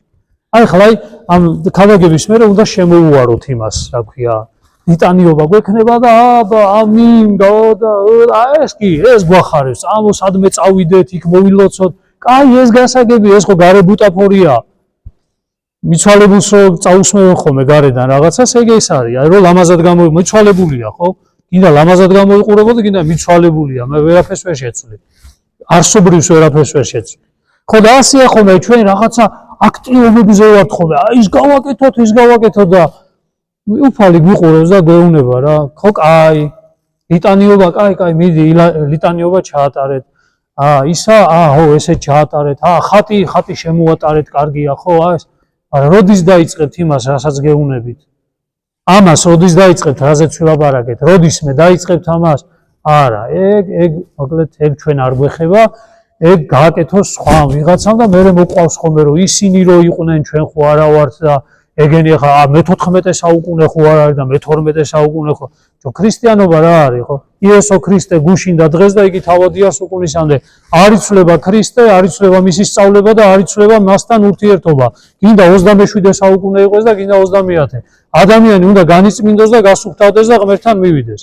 აი ხლა ამ ქადაგების მერე უნდა შემოუვაროთ იმას, რა ქვია, ლიტანიობა გვექნება და ამინ და ეს კი ეს გვახარებს. სადმე წავიდეთ, იქ მოვილოცოთ. კაი ეს გასაგები, ეს ხო გარე ბუტაფორია. მიცვალებულს რო წაუსმევენ ხოლმე გარედან რაღაცას, ეგ ეს არის. აი რომ ლამაზად მიცვალებულია, ხო? გინდა ლამაზად გამოიყურებოდი, გინდა მიცვალებულია, მე ვერაფერს ვერ შეცვლი. არსობრივს ვერაფერს ვერ შეცვლი. ხო და ასეა ხოლმე ჩვენ რაღაცა აქტივობებზე ვართ ხოლმე. ის გავაკეთოთ და უფალი გვიყურებს და გვეუბნება რა. ხო, კაი. ლიტანიობა, კაი, მიდი ლიტანიობა ჩაატარეთ. ესე ჩაატარეთ. ხატი შემოატარეთ, კარგია, ხო, ეს. მაგრამ როდის დაიწყებთ იმას, რასაც გეუბნებით? ამას როდის დაიწყებთ, რაზეც ვილაპარაკეთ? როდის მე დაიწყებთ ამას? არა, ეგ მოკლედ ეგ ჩვენ არ გვეხება, ეგ გააკეთოს სხვა ვიღაცამ და მე მოყვავს ხოლმე რომ ისინი რო იყვნენ ჩვენ ხო არა ვართ და ეგენი ახლა მე-14 საუკუნე ხო არ არის და მე-12 საუკუნე ხო ქრისტიანობა რა არის ხო იესო ქრისტე გუშინდა დღეს და იგი თავადია სუკუნისამდე არ იცვლება ქრისტე არ იცვლება მისი სწავლება და არ იცვლება მასთან ურთიერთობა გინდა 27 საუკუნე იყოს და გინდა 30 ადამიანი უნდა განიწმინდოს და გასუფთავდეს და ღმერთთან მივიდეს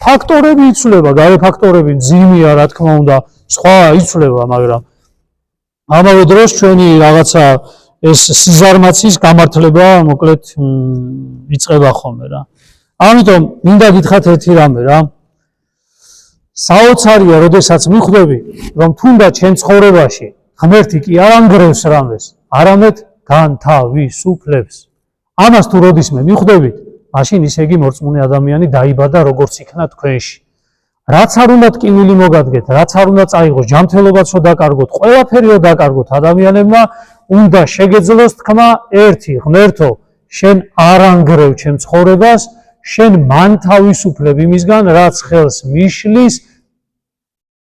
ფაქტორები იცვლება გარე ფაქტორები ძიმია რა თქმა უნდა სხვა იცვლება მაგრამ ამავე დროს ჩვენი რაღაცა ეს სიზარმაცის გამართლება მოკლედ იწყება ხოლმე რა ამიტომ მინდა გითხრათ ერთი რამე რა საოცარია როდესაც მიხვდები რომ თუნდაც ჩემ ცხოვრებაში ღმერთი კი არ ანგრევს რამეს არამედ განთავისუფლებს ამას თუ როდისმე მიხვდებით მაშინ ისე იგი მორწმუნე ადამიანი დაიბადა როგორც იქნა თქვენში რაც არ უნდა ტკივილი მოგადგეთ რაც არ უნდა წაიღოს ჯანმრთელობაც რო დაკარგოთ ყველაფერი რო დაკარგოთ ადამიანებმა უნდა შეგეძლოს თქმა ერთი ღმერთო შენ არ ანგრევ ჩემ ცხოვრებას შენ მან თავისუფლებ იმისგან რაც ხელს მიშლის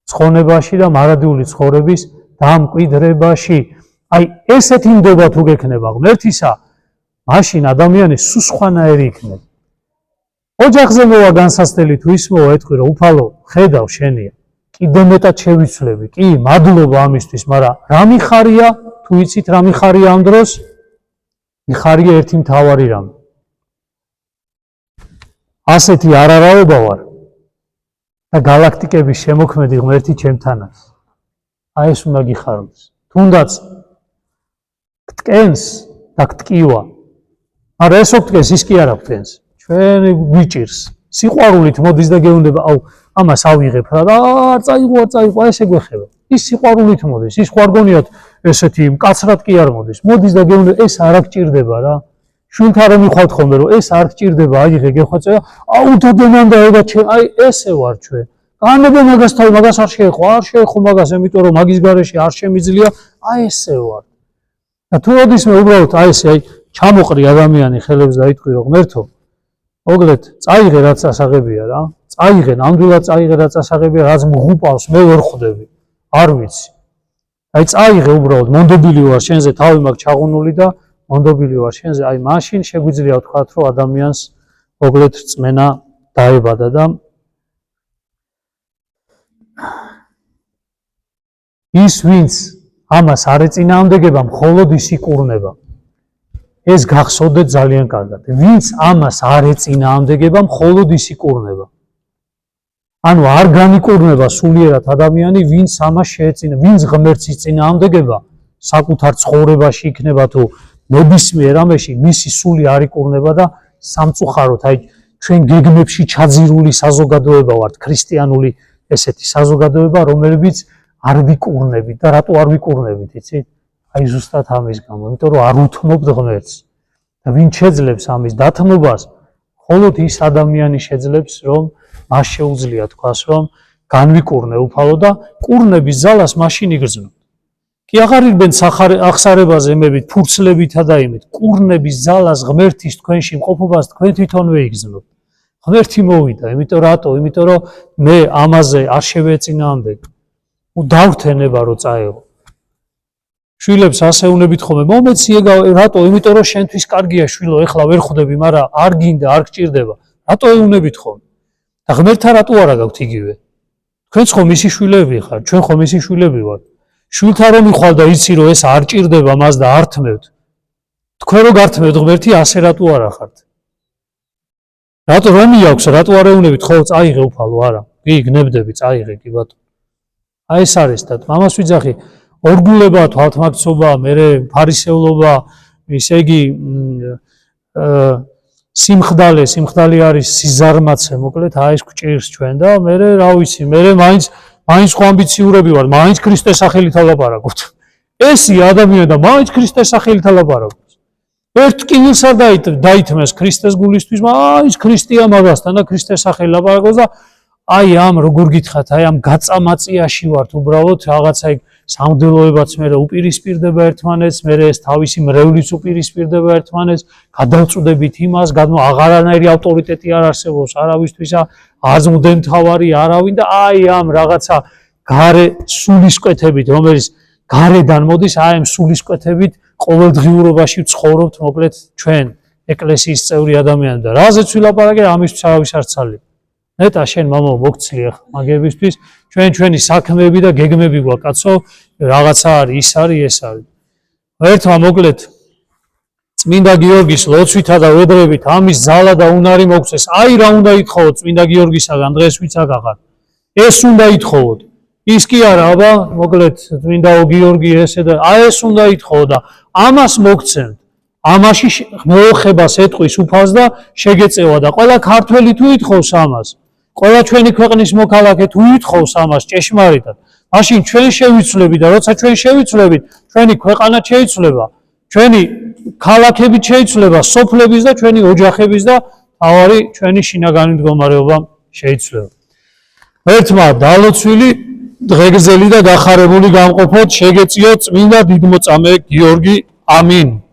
ცხონებაში და მარადიული ცხოვრების დამკვიდრებაში აი ესეთი ნდობა თუ გექნება ღმერთისა მაშინ ადამიანი სულ სხვანაირი იქნება ოჯახზე მოვა განსასწრელი თუ ის მოვა ეთქვი რომ უფალო ხედავ შენია კიდე მეტად შევიცვლები კი მადლობა ამისთვის მაგრამ რა მიხარია თუ იცით რა მიხარია ამ დროს მიხარია ერთი მთავარი რამე ასეთი არარავობა ვარ და galaktikების შემოქმედი ღმერთი ჩემთანაც აი ეს უნდა გიხაროს თუნდაც გტკენს და გტკივა მაგრამ ეს ოქტკენს ის კი არ აქვს ჩვენ გვიჭირს სიყვარულით მოდის და გეუნდება აუ ამას ავიღებ რა და წაიღო ესე გვეხება ის სიყვარულით მოდის ის ხო არ გონიათ ესეთი მკაცრად კი არ მოდის მოდის და გეუნდება ეს არ გჭირდება რა შვილთან რომ მიხვალთ ხოლმე რომ ეს არ გჭირდება აიღე გეხვეწე აუ დადენანდა ეგა აი ესე ვარ ჩვენ განებო მაგას თავი მაგას არ შეეხო მაგას იმიტომ რომ მაგის გარეშე არ შემიძლია აი ესე ვარ და თუ როდისმე უბრალოდ აი ესე აი ჩამოყრი ადამიანი ხელებს და იტყვი რომ ღმერთო მოგლეთ წაიღე რაც ასაღებია რა წაიღე ნამდვილად წაიღე რაც ასაღებია რაც მღუპავს მე ვერ ხვდები არ ვიცი აი წაიღე უბრალოდ მონდობილი ვარ შენზე თავი მაქვს ჩაღუნული და მონდობილი ვარ შენზე აი მაშინ შეგვიძლია ვთქვათ რომ ადამიანს მოგლეთ რწმენა დაებადა და ის ვინც ამას არ ეწინააღმდეგება მხოლოდ ის იკურნება ეს გახსოვდეთ ძალიან კარგად ვინც ამას არ ეწინააღმდეგება მხოლოდ ის იკურნება ანუ არ განიკურნება სულიერად ადამიანი ვინც ამას შეეწინა ვინც ღმერთს იწინააღმდეგება საკუთარ ცხოვრებაში იქნება თუ ნებისმიერ რამეში მისი სული არ იკურნება და სამწუხაროდ აი ჩვენ გეგმებში ჩაძირული საზოგადოება ვართ ქრისტიანული ესეთი საზოგადოება რომელებიც არ ვიკურნებით და რატო არ ვიკურნებით იცით აი ზუსტად ამის გამო იმიტომ რომ არ უთმობთ ღმერთს და ვინ შეძლებს ამის დათმობას მხოლოდ ის ადამიანი შეძლებს რომ მას შეუძლია თქვას რომ განვიკურნე უფალო და კურნების ძალას მაშინ იგრძნობ კი აღარ ირბენ ახსარებაზე მებით ფურცლებითა და იმით კურნების ძალას ღმერთის თქვენში მყოფობას თქვენ თვითონვე იგრძნობ ღმერთი მოვიდა იმიტომ რატო იმიტომ რომ მე ამაზე არ შევეწინააღმდეგე დავრთენება რო წაეღო შვილებს ასეუნებით ხოლმე მომეციე რატო იმიტომ რომ შენთვის კარგია შვილო ეხლა ვერ ხვდები მაგრამ არ გინდა არ გჭირდება რატო ეუნებით ხოლმე და ღმერთთან რატო არა გაქვთ იგივე თქვენც ხომ მისი შვილები ხართ ჩვენ ხომ მისი შვილები ვართ შვილთან რომ იხვალ და იცი რომ ეს არ ჭირდება მას და არ თმევთ თქვენ რო გართმევთ ღმერთი ასე რატო არა ხართ რატო რომი აქვს რატო არ ეუნებით ხო წაიღე უფალო არა კი გნებდები წაიღე კი ბატონო აი ეს არის და მამას ვიძახი ორგულება თვალთმაქცობა მერე ფარისევლობა ისე იგი სიმხდალე არის სიზარმაცე მოკლედ აი ეს გჭირს ჩვენ და მერე რა ვიცი მერე მაინც ხო ამბიციურები ვარ მაინც ქრისტეს სახელით ალაპარაკობთ ესია ადამიანი და მაინც ქრისტეს სახელით ალაპარაკობს ერთ ტკივილს არ დაითმეს ქრისტეს გულისთვის მაინც ქრისტია მაგასთან და ქრისტეს სახელით ლაპარაკობს და აი ამ როგორ გითხრათ აი ამ გაწამაწიაში ვართ უბრალოდ რაღაცა იქ სამდელოებაც მე უპირისპირდება ერთმანეთს მე ეს თავისი მრევლიც უპირისპირდება ერთმანეთს გადავწუდებით იმას აღარანაირი ავტორიტეტი არ არსებობს არავისთვის აზმდენ თავარი არავინ და აი ამ რაღაცა გარე სულისკვეთებით რომელიც გარედან მოდის აი ამ სულისკვეთებით ყოველდღიურობაში ცხოვრობთ მოკლედ ჩვენ ეკლესიის წევრი ადამიანები და რაზეც ვილაპარაკე ამისთვის არავის არ ცალია. ნეტა შენ მამაო მოგცლი ახლა მაგებისთვის ჩვენი საქმეები და გეგმები გვაქვს კაცო რაღაცა არის ის არის ეს არის. ერთმა მოკლედ წმინდა გიორგის ლოცვითა და ვედრებით ამის ძალა და უნარი მოგცეს. აი რა უნდა ითხოვოთ წმინდა გიორგისაგან დღეს ვიც აღარ. ეს უნდა ითხოვოთ. ის კი არა აბა მოკლედ წმინდა გიორგი ესე და აი ეს უნდა ითხოვოთ და ამას მოგცემთ. ამაში მოხებას ეტყვის უფალს და შეგეწევა და ყველა ქართველი თუ ითხოვს ამას, ყველა ჩვენი ქვეყნის მოქალაქე თუ ითხოვს ამას ჭეშმარიტად, მაშინ ჩვენ შევიცვლებით და როცა ჩვენ შევიცვლებით, ჩვენი ქვეყანა შეიცვლება, ჩვენი ქალაქები შეიცვლება, სოფლების და ჩვენი ოჯახების და თავარი ჩვენი შინაგანი მდგომარეობა შეიცვლება. ერთმა დალოცვილი, დღეგრძელი და გახარებული გამყოფოთ შეგეწიოთ წმინდა დიდმოწამე გიორგი. ამინ.